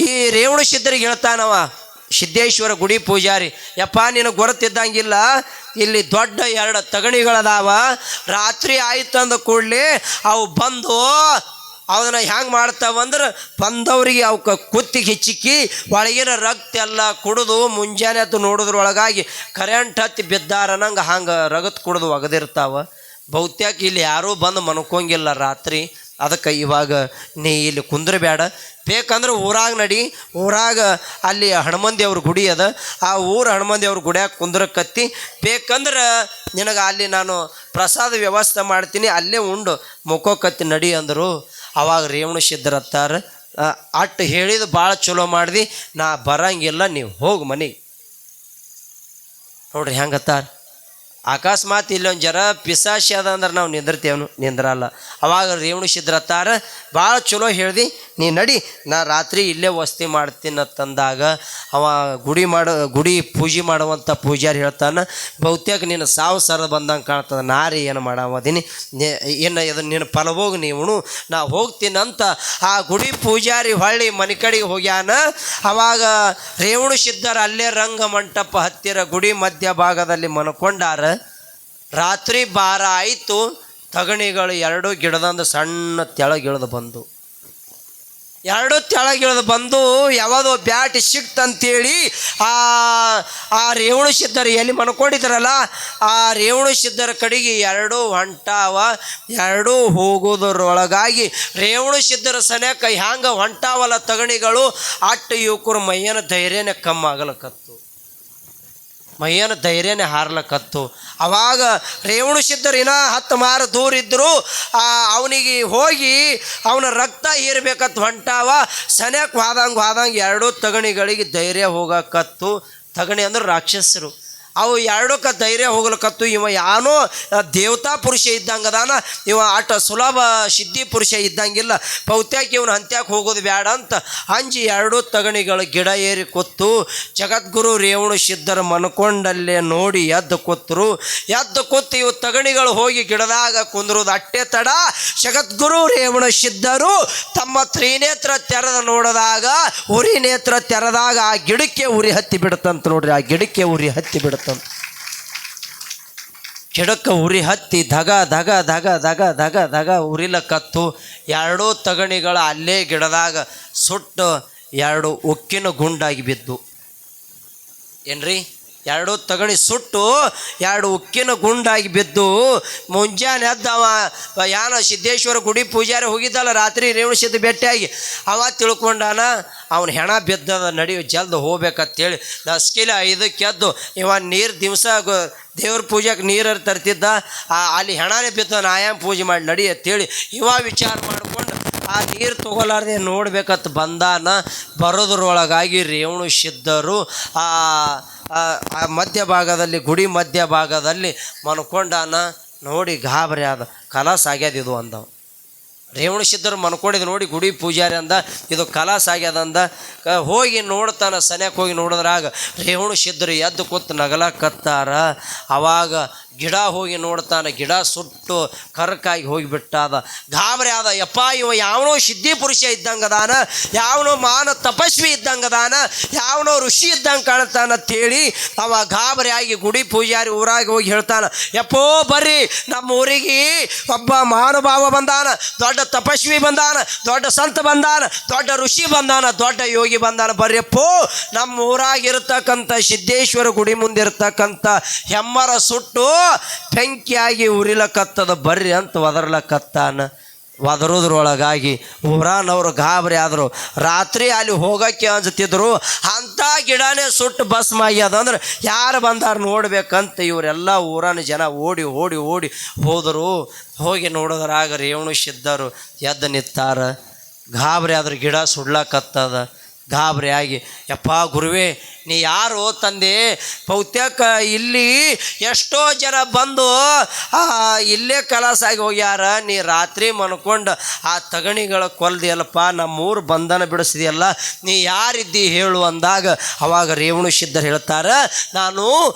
ಈ ರೇವಣ ಸಿದ್ಧರಿಗೆ ಹೇಳ್ತಾನವ ಸಿದ್ದೇಶ್ವರ ಗುಡಿ ಪೂಜಾರಿ, ಯಪ್ಪ ನಿನಗೆ ಗೊತ್ತಿದ್ದಂಗಿಲ್ಲ, ಇಲ್ಲಿ ದೊಡ್ಡ 2 ತಗಣಿಗಳದಾವ. ರಾತ್ರಿ ಆಯ್ತಂದ ಕೂಡಲೇ ಅವು ಬಂದು ಅವನ್ನ ಹೆಂಗೆ ಮಾಡ್ತಾವಂದ್ರೆ ಬಂದವರಿಗೆ ಅವಕ್ಕೆ ಕುತ್ತಿಗೆ ಹೆಚ್ಚಿಕ್ಕಿ ಒಳಗಿನ ರಕ್ತ ಎಲ್ಲ ಕುಡಿದು ಮುಂಜಾನೆ ಅದು ನೋಡೋದ್ರೊಳಗಾಗಿ ಕರೆಂಟ್ ಹತ್ತಿ ಬಿದ್ದಾರನಂಗೆ ಹಂಗೆ ರಗತ್ ಕುಡಿದು ಒಗದಿರ್ತಾವ. ಬಹುತೇಕ ಇಲ್ಲಿ ಯಾರೂ ಬಂದು ಮನ್ಕೊಂಗಿಲ್ಲ ರಾತ್ರಿ. ಅದಕ್ಕೆ ಇವಾಗ ನೀ ಇಲ್ಲಿ ಕುಂದ್ರಬೇಡ, ಬೇಕಂದ್ರೆ ಊರಾಗ ನಡಿ. ಊರಾಗ ಅಲ್ಲಿ ಹನುಮಂದೇವ್ರ ಗುಡಿ ಅದ, ಆ ಊರು ಹನುಮಂದೇವ್ರ ಗುಡಿಯಾಗ ಕುಂದ್ರಕತ್ತಿ. ಬೇಕಂದ್ರೆ ನಿನಗೆ ಅಲ್ಲಿ ನಾನು ಪ್ರಸಾದ ವ್ಯವಸ್ಥೆ ಮಾಡ್ತೀನಿ, ಅಲ್ಲೇ ಉಂಡು ಮುಖೋಕತ್ತಿ ನಡಿ ಅಂದರು. ಅವಾಗ ರೇವಣ ಸಿದ್ಧರತ್ತಾರ, ಅಟ್ಟು ಹೇಳಿದ್ದು ಭಾಳ ಚಲೋ ಮಾಡ್ದು, ನಾ ಬರಂಗಿಲ್ಲ, ನೀವು ಹೋಗಿ ಮನೆಗೆ. ನೋಡ್ರಿ ಹೆಂಗತ್ತಾರ. ಅಕಸ್ಮಾತ್ ಇಲ್ಲೊಂದು ಜರ ಪಿಸಾಶಿ ಅದ ಅಂದ್ರೆ ನಾವು ನಿಂದಿರ್ತೇವನು, ನಿಂದ್ರಲ್ಲ. ಅವಾಗ ರೇವಣ ಸಿದ್ಧರತ್ತಾರ, ಭಾಳ ಚಲೋ ಹೇಳ್ದು, ನೀ ನಡಿ, ನಾ ರಾತ್ರಿ ಇಲ್ಲೇ ವಸ್ತಿ ಮಾಡ್ತೀನಿ ಅಂತಂದಾಗ ಅವ ಗುಡಿ ಪೂಜೆ ಮಾಡುವಂಥ ಪೂಜಾರಿ ಹೇಳ್ತಾನೆ, ಬಹುತೇಕ ನೀನು ಸಾವು ಸರದ ಬಂದಂಗೆ ಕಾಣ್ತದೆ, ನಾರಿ ಏನು ಮಾಡಾವದೀನಿ, ಏನು ಇದನ್ನು ನೀನು ಫಲಭೋಗಿ ನೀವು ನಾ ಹೋಗ್ತೀನಂತ ಆ ಗುಡಿ ಪೂಜಾರಿ ಹೊಳ್ಳಿ ಮನೆ ಕಡೆಗೆ ಹೋಗ್ಯಾನ. ಅವಾಗ ರೇವಣ ಸಿದ್ಧರು ಅಲ್ಲೇ ರಂಗ ಮಂಟಪ ಹತ್ತಿರ ಗುಡಿ ಮಧ್ಯಭಾಗದಲ್ಲಿ ಮನ್ಕೊಂಡಾರ. ರಾತ್ರಿ 12 ಆಯಿತು. ತಗಣಿಗಳು 2 ಗಿಡದಂದು ಸಣ್ಣ ತೆಳಗಿಳಿದು ಬಂದು 2 ತೆಳಗಿಳಿದು ಬಂದು ಯಾವುದೋ ಬ್ಯಾಟ್ ಸಿಕ್ತಂತೇಳಿ ಆ ರೇವಣ ಸಿದ್ಧರು ಎಲ್ಲಿ ಮನ್ಕೊಂಡಿದ್ರಲ್ಲ ಆ ರೇವಣ ಸಿದ್ಧರ ಕಡೆಗೆ 2 ಹೊಂಟಾವ. 2 ಹೋಗೋದ್ರೊಳಗಾಗಿ ರೇವಣ ಸಿದ್ಧರ ಸನ್ಯಾಕ ಹ್ಯಾಂಗ ಹೊಂಟಾವಲ್ಲ ತಗಣಿಗಳು, ಅಟ್ಟು ಯುವಕರು ಮೈಯನ ಧೈರ್ಯನೇ ಕಮ್ಮಾಗಲಕತ್ತು, ಮೈಯನ ಧೈರ್ಯನೇ ಹಾರ್ಲಕತ್ತು. ಅವಾಗ ರೇವಣ ಸಿದ್ಧರು ಇನ್ನೂ 10 ಮಾರು ದೂರ ಇದ್ದರು. ಅವನಿಗೆ ಹೋಗಿ ಅವನ ರಕ್ತ ಹೀರ್ಬೇಕತ್ತು ಹೊಂಟಾವ. ಸನ್ಯಾಕ ಹೋದಂಗೆ 2 ತಗಣಿಗಳಿಗೆ ಧೈರ್ಯ ಹೋಗಕತ್ತು. ತಗಣಿ ಅಂದ್ರೆ ರಾಕ್ಷಸರು. ಅವು ಎರಡಕ್ಕೆ ಧೈರ್ಯ ಹೋಗ್ಲಕತ್ತು. ಇವ ಯಾನೋ ದೇವತಾ ಪುರುಷ ಇದ್ದಂಗದಾನ, ಇವ ಆಟ ಸುಲಭ ಸಿದ್ಧಿ ಪುರುಷ ಇದ್ದಂಗಿಲ್ಲ, ಬಹುತ್ಯಾಕ ಇವನು ಹಂತ್ಯಾಕೆ ಹೋಗೋದು ಬೇಡ ಅಂತ ಅಂಜಿ ಎರಡೂ ತಗಣಿಗಳು ಗಿಡ ಏರಿ ಕೂತು ಜಗದ್ಗುರು ರೇವಣ ಸಿದ್ಧರ ಮನ್ಕೊಂಡಲ್ಲೇ ನೋಡಿ ಎದ್ದು ಕೂತರು. ಎದ್ದು ಕೂತು ಇವು ತಗಣಿಗಳು ಹೋಗಿ ಗಿಡದಾಗ ಕುಂದ್ರೋದು ಅಟ್ಟೆ ತಡ ಜಗದ್ಗುರು ರೇವಣ ಸಿದ್ಧರು ತಮ್ಮ ತ್ರಿನೇತ್ರ ತೆರೆದ ನೋಡಿದಾಗ ಉರಿ ನೇತ್ರ ತೆರೆದಾಗ ಆ ಗಿಡಕ್ಕೆ ಉರಿ ಹತ್ತಿ ಬಿಡುತ್ತಂತ ನೋಡ್ರಿ. ಆ ಗಿಡಕ್ಕೆ ಉರಿ ಹತ್ತಿ ಬಿಡುತ್ತಂತ. ಗಿಡಕ್ಕೆ ಉರಿ ಹತ್ತಿ ಧಗ ಧಗ ಧಗ ಧಗ ಧಗ ಧಗ ಉರಿಲಕತ್ತು. ಎರಡೂ ತಗಣಿಗಳು ಅಲ್ಲೇ ಗಿಡದಾಗ ಸುಟ್ಟು ಎರಡು ಉಕ್ಕಿನ ಗುಂಡಾಗಿ ಬಿದ್ದು. ಏನ್ರಿ, ಎರಡು ತಗಣಿ ಸುಟ್ಟು ಎರಡು ಉಕ್ಕಿನ ಗುಂಡಾಗಿ ಬಿದ್ದು. ಮುಂಜಾನೆ ಎದ್ದು ಅವ ಯಾನ ಸಿದ್ದೇಶ್ವರ ಗುಡಿ ಪೂಜಾರಿ ಹೋಗಿದ್ದಲ್ಲ ರಾತ್ರಿ ರೇವಣ ಸಿದ್ಧ ಭೇಟಿಯಾಗಿ ಅವ ತಿಳ್ಕೊಂಡಾನ ಅವನ ಹೆಣ ಬಿದ್ದದ, ನಡಿ ಜಲ್ದು ಹೋಗ್ಬೇಕಂತೇಳಿ ನಸ್ಕಿಲ 5ಕ್ಕೆ ಎದ್ದು ಇವ ನೀರು ದಿವಸ ದೇವ್ರ ಪೂಜೆಗೆ ನೀರು ತರ್ತಿದ್ದ. ಅಲ್ಲಿ ಹೆಣನೇ ಬಿದ್ದ, ಆಯಾಮ ಪೂಜೆ ಮಾಡಿ ನಡಿ ಅಂತೇಳಿ ಇವ ವಿಚಾರ ಮಾಡ್ಕೊಂಡು ಆ ನೀರು ತಗೊಲಾರ್ದೆ ನೋಡ್ಬೇಕಂತ ಬಂದಾನ. ಬರೋದ್ರೊಳಗಾಗಿ ರೇವಣ ಸಿದ್ಧರು ಆ ಮಧ್ಯಭಾಗದಲ್ಲಿ ಗುಡಿ ಮಧ್ಯಭಾಗದಲ್ಲಿ ಮನ್ಕೊಂಡಾನ. ನೋಡಿ ಗಾಬರಿ ಆದ, ಕಲಾಸ ಆಗ್ಯದ ಇದು ಅಂದವ. ರೇವಣ ಸಿದ್ಧರು ಮನ್ಕೊಂಡಿದ್ದು ನೋಡಿ ಗುಡಿ ಪೂಜಾರಿ ಅಂದ ಇದು ಕಲಾಸ ಆಗ್ಯದ ಅಂದ. ಹೋಗಿ ನೋಡ್ತಾನ, ಸನ್ಯಾಕೆ ಹೋಗಿ ನೋಡಿದ್ರಾಗ ರೇವಣ ಸಿದ್ಧರು ಎದ್ದು ಕೂತು ನಗಲಕತ್ತಾರ. ಅವಾಗ ಗಿಡ ಹೋಗಿ ನೋಡ್ತಾನೆ, ಗಿಡ ಸುಟ್ಟು ಕರ್ಕಾಗಿ ಹೋಗಿಬಿಟ್ಟಾದ. ಗಾಬರಿ ಆದ, ಯಪ್ಪ ಇವ ಯಾವನೋ ಸಿದ್ಧಿ ಪುರುಷ ಇದ್ದಂಗದಾನ, ಯಾವನೋ ಮಾನ ತಪಸ್ವಿ ಇದ್ದಂಗದಾನ, ಯಾವನೋ ಋಷಿ ಇದ್ದಂಗೆ ಕಾಣ್ತಾನಂತೇಳಿ ಅವ ಗಾಬರಿ ಆಗಿ ಗುಡಿ ಪೂಜಾರಿ ಊರಾಗಿ ಹೋಗಿ ಹೇಳ್ತಾನೆ, ಯಪ್ಪೋ ಬರ್ರಿ ನಮ್ಮ ಊರಿಗೆ ಒಬ್ಬ ಮಹಾನುಭಾವ ಬಂದಾನ, ದೊಡ್ಡ ತಪಸ್ವಿ ಬಂದಾನ, ದೊಡ್ಡ ಸಂತ ಬಂದಾನ, ದೊಡ್ಡ ಋಷಿ ಬಂದಾನ, ದೊಡ್ಡ ಯೋಗಿ ಬಂದಾನ, ಬರ್ರಿಯಪ್ಪೋ ನಮ್ಮ ಊರಾಗಿರ್ತಕ್ಕಂಥ ಸಿದ್ದೇಶ್ವರ ಗುಡಿ ಮುಂದಿರ್ತಕ್ಕಂಥ ಹೆಮ್ಮರ ಸುಟ್ಟು ಬೆಂಕಿಯಾಗಿ ಉರಿಲಕತ್ತದ ಬರ್ರಿ ಅಂತ ಒದರ್ಲಕತ್ತಾನ. ಒದರೋದ್ರೊಳಗಾಗಿ ಊರಾನವರು ಗಾಬರಿ ಆದರು. ರಾತ್ರಿ ಅಲ್ಲಿ ಹೋಗೋಕ್ಕೆ ಅಂಜುತ್ತಿದ್ರು. ಅಂಥ ಗಿಡನೇ ಸುಟ್ಟು ಭಸ್ಮ ಆಗ್ಯದ ಅಂದ್ರೆ ಯಾರು ಬಂದಾರ ನೋಡ್ಬೇಕಂತ ಇವರೆಲ್ಲ ಊರಾನ ಜನ ಓಡಿ ಓಡಿ ಓಡಿ ಹೋದರು. ಹೋಗಿ ನೋಡಿದ್ರಾಗ ರೇವಣ ಸಿದ್ಧರು ಎದ್ದು ನಿಂತಾರ. ಗಾಬರಿ ಆದ್ರೆ ಗಿಡ ಸುಡ್ಲಕತ್ತದ. ಗಾಬರಿ ಆಗಿ, ಯಪ್ಪ ಗುರುವೇ ನೀ ಯಾರು ತಂದೆ? ಬಹುತೇಕ ಇಲ್ಲಿ ಎಷ್ಟೋ ಜನ ಬಂದು ಇಲ್ಲೇ ಕಲಾಸಾಗಿ ಹೋಗ್ಯಾರ, ನೀ ರಾತ್ರಿ ಮನ್ಕೊಂಡು ಆ ತಗಣಿಗಳ ಕೊಲ್ದಿಯಲ್ಲಪ್ಪ, ನಮ್ಮೂರು ಬಂಧನ ಬಿಡಿಸಿದೆಯಲ್ಲ, ನೀ ಯಾರಿದ್ದಿ ಹೇಳು ಅಂದಾಗ ಅವಾಗ ರೇವಣ ಸಿದ್ಧರು ಹೇಳ್ತಾರೆ, ನಾನು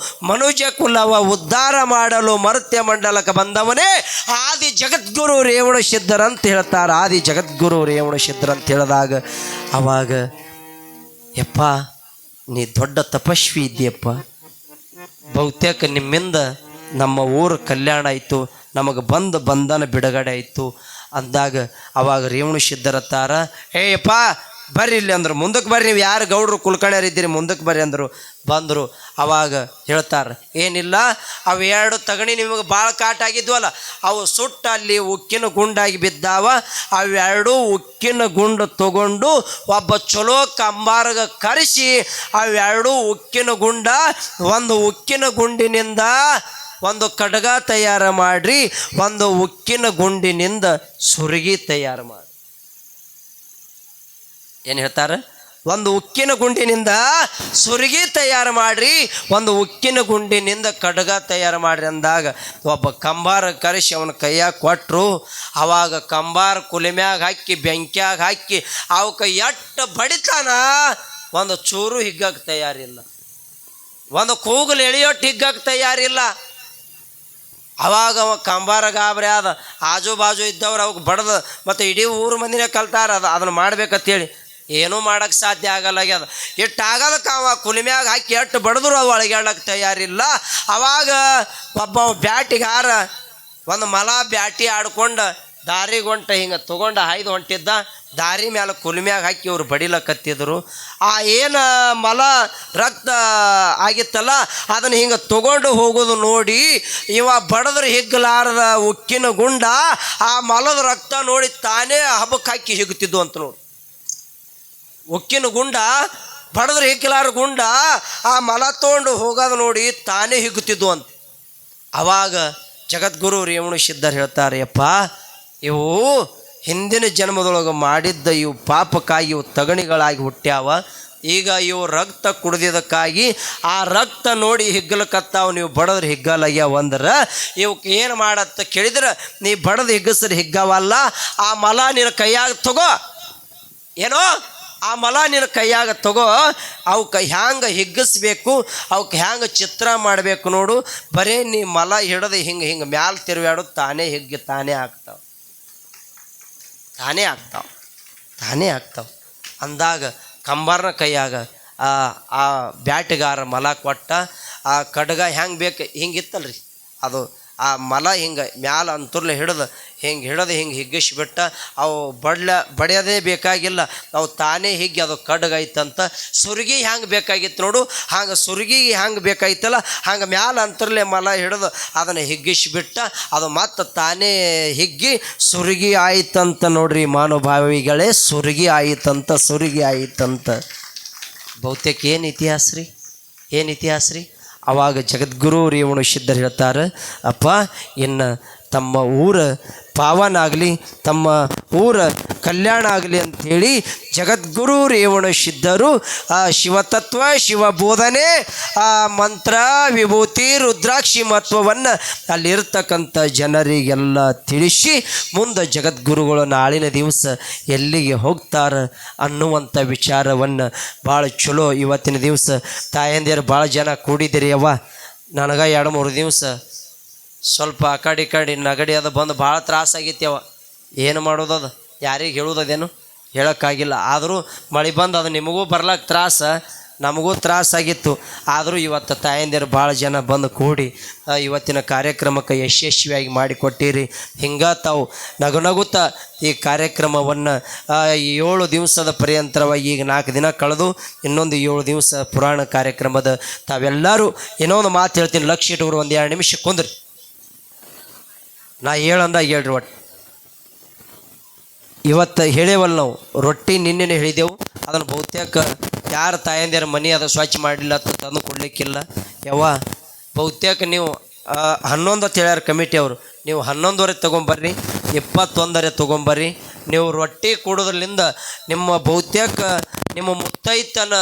ಮನುಜ ಕುಲವ ಉದ್ಧಾರ ಮಾಡಲು ಮರ್ತ್ಯ ಮಂಡಲಕ್ಕೆ ಬಂದವನೇ ಆದಿ ಜಗದ್ಗುರು ರೇವಣ ಸಿದ್ಧರಂತ ಹೇಳ್ತಾರೆ. ಆದಿ ಜಗದ್ಗುರು ರೇವಣ ಸಿದ್ಧರಂತ ಹೇಳಿದಾಗ ಅವಾಗ ಯಪ್ಪ ನೀ ದೊಡ್ಡ ತಪಸ್ವಿ ಇದ್ದೀಯಪ್ಪ, ಬಹುತೇಕ ನಿಮ್ಮಿಂದ ನಮ್ಮ ಊರು ಕಲ್ಯಾಣ ಆಯಿತು, ನಮಗೆ ಬಂಧನ ಬಿಡುಗಡೆ ಆಯಿತು ಅಂದಾಗ ಅವಾಗ ರೇವಣ ಸಿದ್ಧರತ್ತಾರ, ಏಯಪ್ಪ ಬರ್ರಿ ಇಲ್ಲಿ ಅಂದರು. ಮುಂದಕ್ಕೆ ಬರ್ರಿ, ನೀವು ಯಾರು ಗೌಡ್ರು ಕುಲ್ಕಣ್ಯರಿದ್ದೀರಿ ಮುಂದಕ್ಕೆ ಬರ್ರಿ ಅಂದರು. ಬಂದರು. ಅವಾಗ ಹೇಳ್ತಾರೆ, ಏನಿಲ್ಲ ಅವು ಎರಡು ತಗಣಿ ನಿಮಗೆ ಭಾಳ ಕಾಟ ಆಗಿದ್ವಲ್ಲ, ಅವು ಸುಟ್ಟು ಅಲ್ಲಿ ಉಕ್ಕಿನ ಗುಂಡಾಗಿ ಬಿದ್ದಾವ. ಅವೆರಡು ಉಕ್ಕಿನ ಗುಂಡು ತಗೊಂಡು ಒಬ್ಬ ಚಲೋ ಕಂಬಾರ್ಗ ಕರೆಸಿ ಅವೆರಡು ಉಕ್ಕಿನ ಗುಂಡ, ಒಂದು ಉಕ್ಕಿನ ಗುಂಡಿನಿಂದ ಒಂದು ಕಡ್ಗ ತಯಾರು ಮಾಡಿರಿ, ಒಂದು ಉಕ್ಕಿನ ಗುಂಡಿನಿಂದ ಸುರಗಿ ತಯಾರು ಮಾಡಿ. ಏನು ಹೇಳ್ತಾರೆ? ಒಂದು ಉಕ್ಕಿನ ಗುಂಡಿನಿಂದ ಸುರಗಿ ತಯಾರು ಮಾಡಿರಿ, ಒಂದು ಉಕ್ಕಿನ ಗುಂಡಿನಿಂದ ಕಡ್ಗ ತಯಾರು ಮಾಡಿರಿ ಅಂದಾಗ ಒಬ್ಬ ಕಂಬಾರ ಕರೆಸಿ ಅವನ ಕೈಯಾಗ ಕೊಟ್ಟರು. ಆವಾಗ ಕಂಬಾರ ಕುಲಿಮ್ಯಾಗ ಹಾಕಿ ಬೆಂಕ್ಯಾಗ ಹಾಕಿ ಅವಕ್ಕೆ ಎಟ್ಟು ಬಡಿತಾನ, ಒಂದು ಚೂರು ಹಿಗ್ಗಕ್ಕೆ ತಯಾರಿಲ್ಲ, ಒಂದು ಕೂಗಲು ಎಳೆಯೋಟ್ಟು ಹಿಗ್ಗಕ್ಕೆ ತಯಾರಿಲ್ಲ. ಅವಾಗ ಅವ ಕಂಬಾರ ಗಾಬರಿ ಆದ. ಆಜು ಬಾಜು ಇದ್ದವ್ರು ಅವಾಗ ಬಡ್ದು ಮತ್ತು ಇಡೀ ಊರು ಮಂದಿನೇ ಕಲ್ತಾರ ಅದನ್ನು ಮಾಡ್ಬೇಕಂತೇಳಿ. ಏನೂ ಮಾಡೋಕ್ಕೆ ಸಾಧ್ಯ ಆಗಲ್ಲಾಗ್ಯದ. ಇಟ್ಟಾಗೋದಕ್ಕೆ ಅವ ಕುಲಿಮ್ಯಾಗ ಹಾಕಿ ಎಟ್ಟು ಬಡಿದ್ರು ಅವು ಅಳಗ್ಯಾಡಕ್ಕೆ ತಯಾರಿಲ್ಲ. ಅವಾಗ ಒಬ್ಬ ಬ್ಯಾಟಿಗಾರ ಒಂದು ಮಲ ಬ್ಯಾಟಿ ಆಡ್ಕೊಂಡು ದಾರಿಗೊಂಟ ಹಿಂಗೆ ತೊಗೊಂಡು ಹಾಯ್ದು ಹೊಂಟಿದ್ದ. ದಾರಿ ಮೇಲೆ ಕುಲಿಮ್ಯಾಗ ಹಾಕಿ ಇವ್ರು ಬಡಿಲಕತ್ತಿದ್ರು. ಆ ಏನು ಮಲ ರಕ್ತ ಆಗಿತ್ತಲ್ಲ ಅದನ್ನು ಹಿಂಗೆ ತೊಗೊಂಡು ಹೋಗೋದು ನೋಡಿ ಇವ ಬಡದ್ರೆ ಹಿಗ್ಗಲಾರದ ಉಕ್ಕಿನ ಗುಂಡ ಆ ಮಲದ ರಕ್ತ ನೋಡಿ ತಾನೇ ಹಬ್ಬಕ್ಕೆ ಹಾಕಿ ಹಿಗ್ತಿದ್ದು ಅಂತ ನೋಡಿ. ಉಕ್ಕಿನ ಗುಂಡ ಬಡದ್ರೆ ಹಿಗ್ಗಲಾರ ಗುಂಡ ಆ ಮಲ ತೊಗೊಂಡು ಹೋಗೋದು ನೋಡಿ ತಾನೇ ಹಿಗ್ಗುತ್ತಿದ್ದು ಅಂತ. ಅವಾಗ ಜಗದ್ಗುರು ರೇವಣ ಸಿದ್ಧರು ಹೇಳ್ತಾರೆ, ಯಪ್ಪ ಇವು ಹಿಂದಿನ ಜನ್ಮದೊಳಗೆ ಮಾಡಿದ್ದ ಇವು ಪಾಪಕ್ಕಾಗಿ ಇವು ತಗಣಿಗಳಾಗಿ ಹುಟ್ಟ್ಯಾವ, ಈಗ ಇವು ರಕ್ತ ಕುಡ್ದಿದ್ದಕ್ಕಾಗಿ ಆ ರಕ್ತ ನೋಡಿ ಹಿಗ್ಗಲಕತ್ತಾವ. ನೀವು ಬಡದ್ರೆ ಹಿಗ್ಗಲಾಗ್ಯಾವ ಅಂದ್ರೆ ಇವಕ್ಕೆ ಏನು ಮಾಡತ್ತ ಕೇಳಿದ್ರೆ ನೀ ಬಡದು ಹಿಗ್ಗಸ್ರೆ ಹಿಗ್ಗವಲ್ಲ. ಆ ಮಲ ನಿನ್ನ ಕೈಯಾಗ ತಗೋ, ಏನೋ ಆ ಮಲ ನಿನ್ನ ಕೈಯಾಗ ತಗೋ, ಅವಕ್ಕೆ ಹ್ಯಾಂಗೆ ಹಿಗ್ಗಿಸ್ಬೇಕು, ಅವಕ್ಕೆ ಹ್ಯಾಂಗೆ ಚಿತ್ರ ಮಾಡಬೇಕು ನೋಡು. ಬರೀ ನೀ ಮಲ ಹಿಡಿದು ಹಿಂಗೆ ಹಿಂಗೆ ಮ್ಯಾಲ ತಿರುವಾಡೋದು ತಾನೇ ಹಿಗ್ಗಿ ತಾನೇ ಆಗ್ತಾವೆ, ತಾನೇ ಆಗ್ತಾವೆ, ತಾನೇ ಆಗ್ತಾವೆ ಅಂದಾಗ ಕಂಬಾರನ ಕೈಯಾಗ ಆ ಬ್ಯಾಟಿಗಾರ ಮಲ ಕೊಟ್ಟ. ಆ ಕಡ್ಗ ಹೆಂಗೆ ಬೇಕು ಹಿಂಗಿತ್ತಲ್ರಿ, ಅದು ಆ ಮಲ ಹಿಂಗೆ ಮ್ಯಾಲ ಅಂತರ್ಲೆ ಹಿಡ್ದು ಹಿಂಗೆ ಹಿಗ್ಗಿಸ್ಬಿಟ್ಟ. ಅವು ಬಡಿಯೋದೇ ಬೇಕಾಗಿಲ್ಲ, ನಾವು ತಾನೇ ಹಿಗ್ಗಿ ಅದು ಕಡ್ಗೈತಂತ. ಸುರ್ಗಿ ಹೆಂಗೆ ಬೇಕಾಗಿತ್ತು ನೋಡು, ಹಂಗೆ ಸುರ್ಗಿ ಹೆಂಗೆ ಬೇಕಾಗಿತ್ತಲ್ಲ ಹಂಗೆ ಮ್ಯಾಲ ಅಂತರ್ಲೆ ಮಲ ಹಿಡಿದು ಅದನ್ನು ಹಿಗ್ಗಿಸ್ಬಿಟ್ಟ. ಅದು ಮತ್ತೆ ತಾನೇ ಹಿಗ್ಗಿ ಸುರ್ಗಿ ಆಯ್ತಂತ ನೋಡ್ರಿ ಮಹಾನುಭಾವಿಗಳೇ. ಸುರ್ಗಿ ಆಯಿತಂತ ಬಹುತೇಕ ಏನು ಇತಿಹಾಸ ರೀ. ಅವಾಗ ಜಗದ್ಗುರು ರೇವಣ ಸಿದ್ಧರು ಹೇಳ್ತಾರೆ, ಅಪ್ಪ ಇನ್ನು ತಮ್ಮ ಊರ ಪಾವನ ಆಗಲಿ, ತಮ್ಮ ಊರ ಕಲ್ಯಾಣ ಆಗಲಿ ಅಂಥೇಳಿ ಜಗದ್ಗುರು ರೇವಣ ಸಿದ್ಧರು ಆ ಶಿವತತ್ವ ಶಿವಬೋಧನೆ ಆ ಮಂತ್ರ ವಿಭೂತಿ ರುದ್ರಾಕ್ಷಿ ಮಹತ್ವವನ್ನು ಅಲ್ಲಿರ್ತಕ್ಕಂಥ ಜನರಿಗೆಲ್ಲ ತಿಳಿಸಿ ಮುಂದೆ ಜಗದ್ಗುರುಗಳು ನಾಳಿನ ದಿವಸ ಎಲ್ಲಿಗೆ ಹೋಗ್ತಾರೆ ಅನ್ನುವಂಥ ವಿಚಾರವನ್ನು ಭಾಳ ಚಲೋ ಇವತ್ತಿನ ದಿವಸ ತಾಯಂದಿರು ಭಾಳ ಜನ ಕೂಡಿದ್ದೀರಿ. ಅವ್ವ ನನಗೆ 2-3 ದಿವಸ ಸ್ವಲ್ಪ ಆ ಕಡೆ ನಗಡಿ ಅದು ಬಂದು ಭಾಳ ತ್ರಾಸಾಗಿತ್ತವ. ಏನು ಮಾಡೋದದು, ಯಾರಿಗೆ ಹೇಳೋದದೇನು ಹೇಳೋಕ್ಕಾಗಿಲ್ಲ. ಆದರೂ ಮಳೆ ಬಂದು ಅದು ನಿಮಗೂ ಬರ್ಲಕ್ಕೆ ತ್ರಾಸ, ನಮಗೂ ತ್ರಾಸಾಗಿತ್ತು. ಆದರೂ ಇವತ್ತು ತಾಯಂದಿರು ಭಾಳ ಜನ ಬಂದು ಕೂಡಿ ಇವತ್ತಿನ ಕಾರ್ಯಕ್ರಮಕ್ಕೆ ಯಶಸ್ವಿಯಾಗಿ ಮಾಡಿಕೊಟ್ಟಿರಿ. ಹಿಂಗೆ ತಾವು ನಗುತ್ತಾ ಈ ಕಾರ್ಯಕ್ರಮವನ್ನು 7 ದಿವಸದ ಪರ್ಯಂತರವಾಗಿ ಈಗ 4 ದಿನ ಕಳೆದು ಇನ್ನೊಂದು 7 ದಿವಸ ಪುರಾಣ ಕಾರ್ಯಕ್ರಮದ ತಾವೆಲ್ಲರೂ ಇನ್ನೊಂದು ಮಾತು ಹೇಳ್ತೀನಿ, ಲಕ್ಷ ಇಟ್ಟುವರು 1-2 ನಿಮಿಷ ಕುಂದ್ರಿ. ನಾ ಹೇಳಂದಾಗ ಹೇಳ್ರಿ. ಒಟ್ಟು ಇವತ್ತು ಹೇಳೇವಲ್ಲ ನಾವು, ರೊಟ್ಟಿ ನಿನ್ನೆನೇ ಹೇಳಿದೆವು. ಅದನ್ನು ಬಹುತೇಕ ಯಾರು ತಾಯಂದಿರ ಮನೆ ಅದು ಸ್ವಚ್ಛ ಮಾಡಲಿಲ್ಲ ತಂದು ಕೊಡಲಿಕ್ಕಿಲ್ಲ. ಯವ್ವ ಬಹುತೇಕ ನೀವು 11 ಅಂತ ಹೇಳ್ಯಾರ ಕಮಿಟಿಯವರು, ನೀವು 11ವರೆ ತೊಗೊಂಬರ್ರಿ, 21ವರೆ ತೊಗೊಂಬರ್ರಿ. ನೀವು ರೊಟ್ಟಿ ಕೊಡೋದ್ರಲ್ಲಿಂದ ನಿಮ್ಮ ಬಹುತೇಕ ನಿಮ್ಮ ಮುತ್ತೈತನ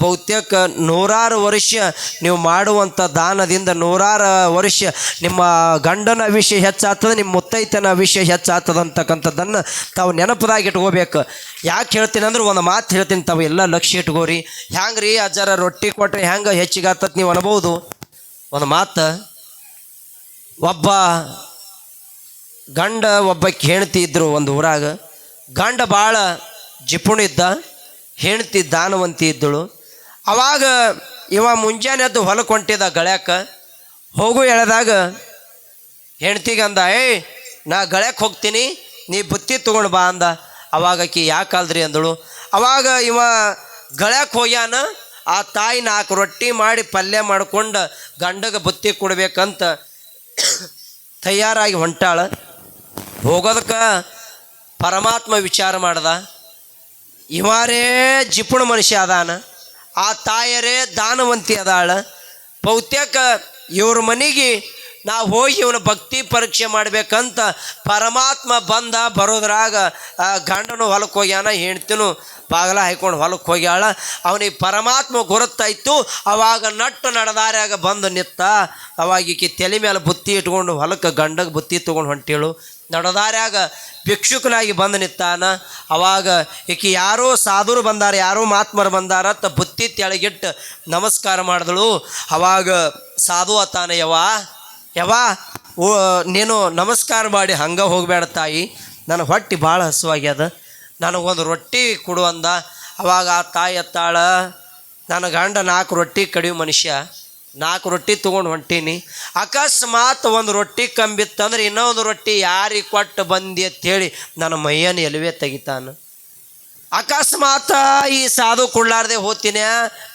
ಬಹುತೇಕ 100 ವರ್ಷ ನೀವು ಮಾಡುವಂಥ ದಾನದಿಂದ 100 ವರ್ಷ ನಿಮ್ಮ ಗಂಡನ ವಿಷಯ ಹೆಚ್ಚಾಗ್ತದೆ, ನಿಮ್ಮ ಮುತ್ತೈತನ ವಿಷಯ ಹೆಚ್ಚಾಗ್ತದೆ ಅಂತಕ್ಕಂಥದ್ದನ್ನು ತಾವು ನೆನಪದಾಗಿ ಇಟ್ಕೋಬೇಕು. ಯಾಕೆ ಹೇಳ್ತೀನಿ ಅಂದ್ರೆ ಒಂದು ಮಾತು ಹೇಳ್ತೀನಿ, ತಾವು ಎಲ್ಲ ಲಕ್ಷ್ಯ ಇಟ್ಕೋರಿ. ಹ್ಯಾಂಗೆ ರೀ ಅಜ್ಜರ ರೊಟ್ಟಿ ಕೊಟ್ಟರೆ ಹೆಂಗೆ ಹೆಚ್ಚಿಗೆ ಆಗ್ತದೆ ನೀವು ಅನ್ಬೋದು. ಒಂದು ಮಾತು, ಒಬ್ಬ ಗಂಡ ಒಬ್ಬಕ್ಕೆ ಹೆಂಡ್ತಿ ಇದ್ದರು ಒಂದು ಊರಾಗ. ಗಂಡ ಭಾಳ ಜಿಪುಣಿದ್ದ, ಹೆಂಡ್ತಿ ದಾನವಂತಿ ಇದ್ದಳು. ಅವಾಗ ಇವ ಮುಂಜಾನೆ ಎದ್ದು ಹೊಲಕ್ಕೆ ಹೊಂಟಿದ ಗಳಕ್ಕೆ. ಹೋಗು ಎಳೆದಾಗ ಹೆಂಡ್ತಿಗೆ ಅಂದ, ನಾ ಗಳಕ್ಕೆ ಹೋಗ್ತೀನಿ, ನೀ ಬುತ್ತಿ ತೊಗೊಂಡು ಬಾ ಅಂದ. ಅವಾಗ ಆಕಿ ಯಾಕಲ್ದ್ರಿ ಅಂದಳು. ಅವಾಗ ಇವ ಗಳಕ್ಕೆ ಹೋಗ್ಯಾನ. ಆ ತಾಯಿ 4 ರೊಟ್ಟಿ ಮಾಡಿ ಪಲ್ಯ ಮಾಡ್ಕೊಂಡು ಗಂಡಗೆ ಬುತ್ತಿ ಕೊಡ್ಬೇಕಂತ ತಯಾರಾಗಿ ಹೊಂಟಾಳ. ಹೋಗೋದಕ್ಕೆ ಪರಮಾತ್ಮ ವಿಚಾರ ಮಾಡ್ದ, ಇವರೇ ಜಿಪುಣ ಮನುಷ್ಯ ಅದಾನ, ಆ ತಾಯರೇ ದಾನವಂತಿ ಅದಾಳ. ಬಹುತೇಕ ಇವ್ರ ಮನೆಗೆ ನಾವು ಹೋಗಿ ಇವನ ಭಕ್ತಿ ಪರೀಕ್ಷೆ ಮಾಡಬೇಕಂತ ಪರಮಾತ್ಮ ಬರೋದ್ರಾಗ ಗಂಡನು ಹೊಲಕ್ಕೆ ಹೋಗ್ಯಾನ, ಹೆಂಡ್ತಿನೂ ಬಾಗಲ ಹಾಯ್ಕೊಂಡು ಹೊಲಕ್ಕೆ ಹೋಗ್ಯಾಳ. ಅವನಿಗೆ ಪರಮಾತ್ಮ ಗುರುತಾಯ್ತು. ಅವಾಗ ನಟ್ಟು ನಡೆದಾರ್ಯಾಗ ಬಂದು ನಿತ್ತ. ಅವಾಗ ಈಕಿ ತಲೆ ಮೇಲೆ ಬುತ್ತಿ ಇಟ್ಕೊಂಡು ಹೊಲಕ್ಕೆ ಗಂಡಗೆ ಬುತ್ತಿ ತೊಗೊಂಡು ಹೊಂಟೇಳು. ನಡೆದಾರ್ಯಾಗ ಭಿಕ್ಷುಕನಾಗಿ ಬಂದು ನಿತ್ತಾನ. ಅವಾಗ ಈಕಿ ಯಾರೋ ಸಾಧುರು ಬಂದಾರ, ಯಾರೋ ಮಹಾತ್ಮರು ಬಂದಾರ ಅಂತ ಬುತ್ತಿ ತೆಳಗಿಟ್ಟು ನಮಸ್ಕಾರ ಮಾಡಿದಳು. ಅವಾಗ ಸಾಧು ಅತ್ತಾನ, ಯವ್ವ ನೀನು ನಮಸ್ಕಾರ ಮಾಡಿ ಹಂಗೆ ಹೋಗಬೇಡ ತಾಯಿ, ನನ್ನ ಹೊಟ್ಟೆ ಭಾಳ ಹಸುವಾಗ್ಯದ, ನನಗೊಂದು ರೊಟ್ಟಿ ಕೊಡು ಅಂದ. ಅವಾಗ ಆ ತಾಯಿ ಅತ್ತಾಳ, ನನ್ನ ಗಂಡ 4 ರೊಟ್ಟಿ ಕಡಿಯೋ ಮನುಷ್ಯ, 4 ರೊಟ್ಟಿ ತೊಗೊಂಡು ಹೊಂಟೀನಿ. ಅಕಸ್ಮಾತ್ ಒಂದು ರೊಟ್ಟಿ ಕಂಬಿತ್ತಂದ್ರೆ ಇನ್ನೊಂದು ರೊಟ್ಟಿ ಯಾರಿಗೆ ಕೊಟ್ಟು ಬಂದಿ ಅಂಥೇಳಿ ನನ್ನ ಮೈಯನ್ನು ಎಲುವೆ ತೆಗಿತಾನೆ. ಅಕಸ್ಮಾತ್ ಈ ಸಾಧು ಕೊಡ್ಲಾರ್ದೆ ಹೋಗ್ತೀನಿ,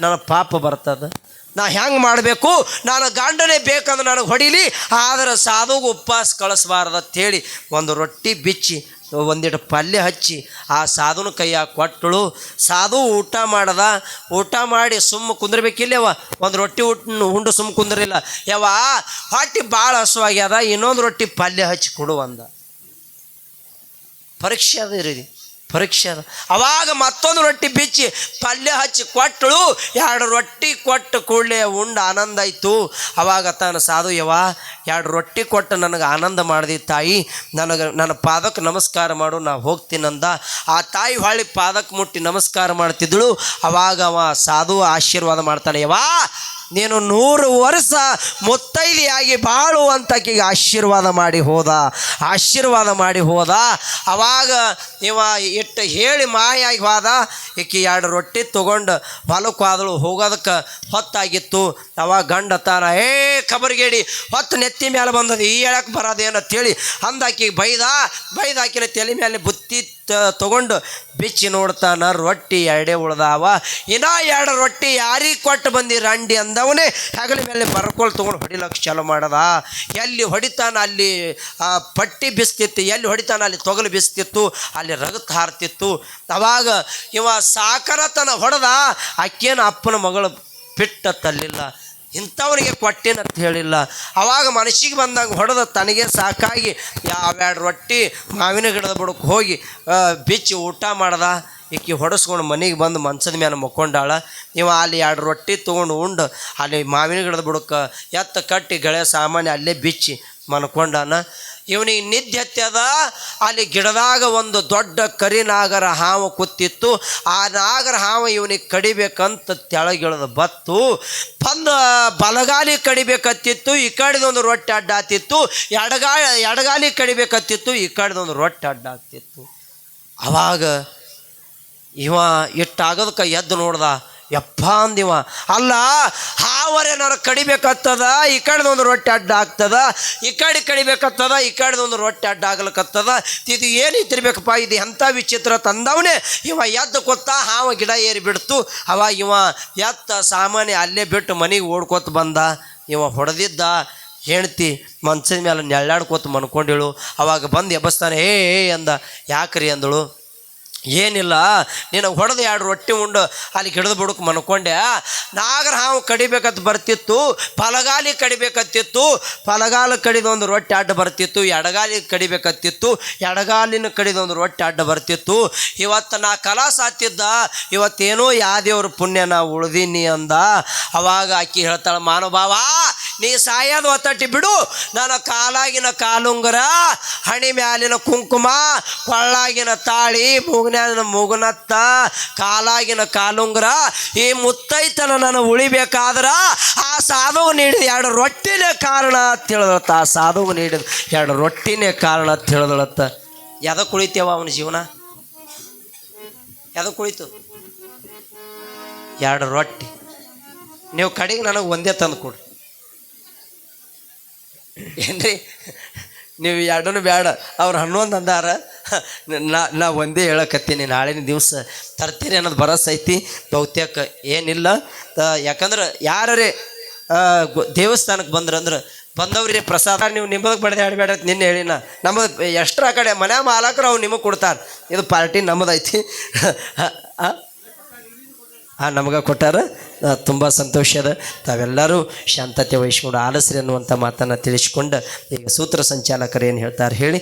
ನನ್ನ ಪಾಪ ಬರ್ತದೆ. ನಾ ಹೆಂಗೆ ಮಾಡಬೇಕು, ನಾನು ಗಂಡನೇ ಬೇಕಂದ್ರೆ ನನಗೆ ಹೊಡಿಲಿ, ಆದರೆ ಸಾಧುಗೆ ಉಪವಾಸ ಕಳಿಸ್ಬಾರ್ದು ಅಂಥೇಳಿ ಒಂದು ರೊಟ್ಟಿ ಬಿಚ್ಚಿ ಒಂದಿಟ್ಟು ಪಲ್ಯ ಹಚ್ಚಿ ಆ ಸಾಧುನ ಕೈಯಾಗ ಕೊಟ್ಟಳು. ಸಾಧು ಊಟ ಮಾಡ್ದ. ಊಟ ಮಾಡಿ ಸುಮ್ಮ ಕುಂದ್ರಬೇಕಿಲ್ಲವ, ಒಂದು ರೊಟ್ಟಿ ಉಂಡು ಸುಮ್ಮ ಕುಂದ್ರಿಲ್ಲ. ಹೊಟ್ಟೆ ಭಾಳ ಹಸುವಾಗ್ಯದ, ಇನ್ನೊಂದು ರೊಟ್ಟಿ ಪಲ್ಯ ಹಚ್ಚಿ ಕೊಡು ಅಂದ. ಪರೀಕ್ಷೆ ಅದ ರೀ, ಪರೀಕ್ಷೆ ಅದ. ಅವಾಗ ಮತ್ತೊಂದು ರೊಟ್ಟಿ ಬಿಚ್ಚಿ ಪಲ್ಯ ಹಚ್ಚಿ ಕೊಟ್ಟಳು. 2 ರೊಟ್ಟಿ ಕೊಟ್ಟು ಕೂಡಲೇ ಉಂಡು ಆನಂದ ಆಯಿತು. ಅವಾಗ ತಾನು ಸಾಧು ಯವ್ವ 2 ರೊಟ್ಟಿ ಕೊಟ್ಟು ನನಗೆ ಆನಂದ ಮಾಡಿದಿ ತಾಯಿ, ನನ್ನ ಪಾದಕ್ಕೆ ನಮಸ್ಕಾರ ಮಾಡು, ನಾ ಹೋಗ್ತೀನಂದ. ಆ ತಾಯಿ ಹೊಳ್ಳಿ ಪಾದಕ್ಕೆ ಮುಟ್ಟಿ ನಮಸ್ಕಾರ ಮಾಡ್ತಿದ್ದಳು. ಅವಾಗ ಅವ ಸಾಧು ಆಶೀರ್ವಾದ ಮಾಡ್ತಾನೆ, ಯವ್ವ ನೀನು 100 ವರ್ಷ ಮುತ್ತೈದೆಯಾಗಿ ಬಾಳು ಅಂತ ಆಕೆಗೆ ಆಶೀರ್ವಾದ ಮಾಡಿ ಹೋದ. ಅವಾಗ ಇವ ಇಟ್ಟು ಹೇಳಿ ಮಾಯಾಗಿ ಹೋದ. ಈಕೆ 2 ರೊಟ್ಟಿ ತೊಗೊಂಡು ಹೊಲಕ್ಕೆ ಹೋದಳು. ಹೋಗೋದಕ್ಕೆ ಹೊತ್ತಾಗಿತ್ತು. ಅವಾಗ ಗಂಡ ತಾನ ಖಬರ್ಗೇಡಿ ಹೊತ್ತು ನೆತ್ತಿ ಮೇಲೆ ಬಂದದು, ಈ ಹೇಳಕ್ಕೆ ಬರೋದೇನು ಅಂತೇಳಿ ಅಂದಾಕಿಗೆ ಬೈದಾಕಿನ ತಲೆ ಮೇಲೆ ಬುತ್ತಿ ತೊಗೊಂಡು ಬಿಚ್ಚಿ ನೋಡ್ತಾನ. ರೊಟ್ಟಿ 2 ಉಳ್ದಾವ. ಇನ್ನೂ 2 ರೊಟ್ಟಿ ಯಾರಿಗೆ ಕೊಟ್ಟು ಬಂದಿ ರಂಡಿ ಅಂದವನೇ ಹೆಗಲ ಮೇಲೆ ಬರ್ಕೊಳ್ ತೊಗೊಂಡು ಹೊಡಿಲಕ್ಕೆ ಚಾಲು ಮಾಡದ. ಎಲ್ಲಿ ಹೊಡಿತಾನ ಅಲ್ಲಿ ಪಟ್ಟಿ ಬಿಸ್ತಿತ್ತು, ಎಲ್ಲಿ ಹೊಡಿತಾನ ಅಲ್ಲಿ ತೊಗಲು ಬಿಸ್ತಿತ್ತು, ಅಲ್ಲಿ ರಗತ್ ಹಾರ್ತಿತ್ತು. ಅವಾಗ ಇವ ಸಾಕರತನ ಹೊಡೆದ. ಆಕೇನು ಅಪ್ಪನ ಮಗಳು ಬಿಟ್ಟ ತಲ್ಲಿಲ್ಲ, ಇಂಥವನಿಗೆ ಕೊಟ್ಟೇನಂತ ಹೇಳಿಲ್ಲ. ಅವಾಗ ಮನಸ್ಸಿಗೆ ಬಂದಂಗೆ ಹೊಡೆದ. ತನಗೆ ಸಾಕಾಗಿ 2 ರೊಟ್ಟಿ ಮಾವಿನ ಗಿಡದ ಬುಡಕ್ಕೆ ಹೋಗಿ ಬಿಚ್ಚಿ ಊಟ ಮಾಡ್ದ. ಈಕಿ ಹೊಡೆಸ್ಕೊಂಡು ಮನೆಗೆ ಬಂದು ಮಂಚದ ಮೇಲೆ ಮಕ್ಕೊಂಡಾಳ. ಇವ ಅಲ್ಲಿ 2 ರೊಟ್ಟಿ ತೊಗೊಂಡು ಉಂಡು ಅಲ್ಲಿ ಮಾವಿನ ಗಿಡದ ಬುಡಕ್ಕೆ ಎತ್ತ ಕಟ್ಟಿ ಗೆಳೆಯ ಸಾಮಾನ್ಯ ಅಲ್ಲೇ ಬಿಚ್ಚಿ ಮನ್ಕೊಂಡಾನ. ಇವನಿಗೆ ನಿದ್ದೆ ಹತ್ಯದ. ಅಲ್ಲಿ ಗಿಡದಾಗ ಒಂದು ದೊಡ್ಡ ಕರಿನಾಗರ ಹಾವು ಕೂತಿತ್ತು. ಆ ನಾಗರ ಹಾವು ಇವನಿಗೆ ಕಡಿಬೇಕಂತ ತೆಳಗಿಳಿದು ಬಂದು ಬಲಗಾಲಿ ಕಡಿಬೇಕತ್ತಿತ್ತು, ಈ ಕಡೆದೊಂದು ರೊಟ್ಟಿ ಅಡ್ಡ ಆಗ್ತಿತ್ತು. ಎಡಗಾಲಿ ಕಡಿಬೇಕತ್ತಿತ್ತು, ಈ ಕಡೆದೊಂದು ರೊಟ್ಟಿ ಅಡ್ಡ ಆಗ್ತಿತ್ತು. ಅವಾಗ ಇವ ಇಟ್ಟಾಗೋದಕ್ಕೆ ಎದ್ದು ನೋಡ್ದ. ಯಪ್ಪ ಅಂದಿವ, ಅಲ್ಲ ಹಾವರೆ ನಾನು ಕಡಿಬೇಕತ್ತದ, ಈ ಕಡೆದೊಂದು ರೊಟ್ಟಿ ಅಡ್ಡ ಆಗ್ತದ, ಈ ಕಡೆ ಕಡಿಬೇಕತ್ತದ, ಈ ಕಡೆದೊಂದು ರೊಟ್ಟಿ ಅಡ್ಡ ಆಗ್ಲಿಕ್ಕತ್ತದ. ಇದು ಏನು ಇತ್ತಿರ್ಬೇಕಪ್ಪ, ಇದು ಎಂಥ ವಿಚಿತ್ರ ತಂದವನೇ. ಇವ ಎದ್ದು ಕೊತ್ತ ಹಾವ ಗಿಡ ಏರಿ ಬಿಡ್ತು. ಅವಾಗ ಇವ ಎತ್ತ ಸಾಮಾನ್ಯ ಅಲ್ಲೇ ಬಿಟ್ಟು ಮನೆಗೆ ಓಡ್ಕೊತ ಬಂದ. ಇವ ಹೊಡೆದಿದ್ದ ಹೆಣ್ತಿ ಮಂಚದ ಮೇಲೆ ನೆಳ್ಳಾಡ್ಕೋತ ಮನ್ಕೊಂಡಿಳು. ಅವಾಗ ಬಂದು ಎಬ್ಬಸ್ತಾನೆ, ಅಂದ. ಯಾಕ್ರಿ ಅಂದಳು. ಏನಿಲ್ಲ, ನಿನಗೆ ಹೊಡೆದು 2 ರೊಟ್ಟಿ ಉಂಡು ಅಲ್ಲಿ ಗಿಡದ ಬುಡಕ್ಕೆ ಮನ್ಕೊಂಡೆ. ನಾಗರ ಹಾವು ಕಡಿಬೇಕಂತ ಬರ್ತಿತ್ತು, ಬಲಗಾಲಿ ಕಡಿಬೇಕತ್ತಿತ್ತು, ಬಲಗಾಲ ಕಡಿದೊಂದು ರೊಟ್ಟಿ ಅಡ್ಡ ಬರ್ತಿತ್ತು, ಎಡಗಾಲಿ ಕಡಿಬೇಕತ್ತಿತ್ತು, ಎಡಗಾಲಿನ ಕಡಿದೊಂದು ರೊಟ್ಟಿ ಅಡ್ಡ ಬರ್ತಿತ್ತು. ಇವತ್ತು ನಾ ಕಲಾಸ ಹತ್ತಿದ್ದ, ಇವತ್ತೇನೋ ಯಾದೇವ್ರ ಪುಣ್ಯ ನಾ ಉಳ್ದೀನಿ ಅಂದ. ಅವಾಗ ಆಕಿ ಹೇಳ್ತಾಳೆ, ಮಾನುಭಾವ ನೀ ಸಾಯೋದು ಒತ್ತಟ್ಟಿ ಬಿಡು, ನನ್ನ ಕಾಲಾಗಿನ ಕಾಲುಂಗರ, ಹಣಿ ಮ್ಯಾಲಿನ ಕುಂಕುಮ, ಕೊಳ್ಳಾಗಿನ ತಾಳಿ, ಮುಗುನತ್ತ, ಕಾಲಾಗಿನ ಕಾಲುಂಗರ, ಈ ಮುತ್ತೈತನ ನಾನು ಉಳಿಬೇಕಾದ್ರ ಆ ಸಾಧುವು ನೀಡಿದ 2 ರೊಟ್ಟಿನೇ ಕಾರಣ ಅಂತ ಹೇಳಿದಳತ್ತ. ಆ ಸಾಧುವು ನೀಡಿದ 2 ರೊಟ್ಟಿನೇ ಕಾರಣ ಅಂತ ಹೇಳಿದಳತ್ತ. ಯಾವ್ದಕ್ಕೆ ಉಳಿತೇವ ಅವನ ಜೀವನ? ಯಾವ್ದಕ್ಕೆ ಉಳಿತು? 2 ರೊಟ್ಟಿ. ನೀವು ಕಡೆಗೆ ನನಗೆ ಒಂದೇ ತಂದು ಕೊಡ್ರಿ ಏನ್ರಿ, ನೀವು 2 ಬೇಡ, ಅವ್ರು 11 ಅಂದಾರ. ನಾ ಒಂದೇ ಹೇಳಕತ್ತೀನಿ, ನಾಳಿನ ದಿವಸ ತರ್ತೀರಿ ಅನ್ನೋದು ಭರವಸೆ ಐತಿ. ಬಹುತೇಕ ಏನಿಲ್ಲ, ಯಾಕಂದ್ರೆ ಯಾರೇ ದೇವಸ್ಥಾನಕ್ಕೆ ಬಂದ್ರಂದ್ರೆ ಬಂದವ್ರಿ ಪ್ರಸಾದ ನೀವು ನಿಮ್ಮದಕ್ಕೆ ಬಡ್ದು ಆಡಬೇಡ ನಿನ್ನೆ ಹೇಳಿನ. ನಮ್ಮದು ಎಷ್ಟ್ರ ಕಡೆ ಮನೆ ಮಾಲಕರು ಅವ್ರು ನಿಮಗೆ ಕೊಡ್ತಾರೆ, ಇದು ಪಾರ್ಟಿ ನಮ್ಮದೈತಿ. ನಮಗೆ ಕೊಟ್ಟಾರ, ತುಂಬ ಸಂತೋಷ ಅದ. ತಾವೆಲ್ಲರೂ ಶಾಂತತೆ ವಹಿಸ್ಕೊಂಡು ಆಲಿಸ್ರಿ ಅನ್ನುವಂಥ ಮಾತನ್ನು ತಿಳಿಸ್ಕೊಂಡು ಈಗ ಸೂತ್ರ ಸಂಚಾಲಕರು ಏನು ಹೇಳ್ತಾರೆ ಹೇಳಿ.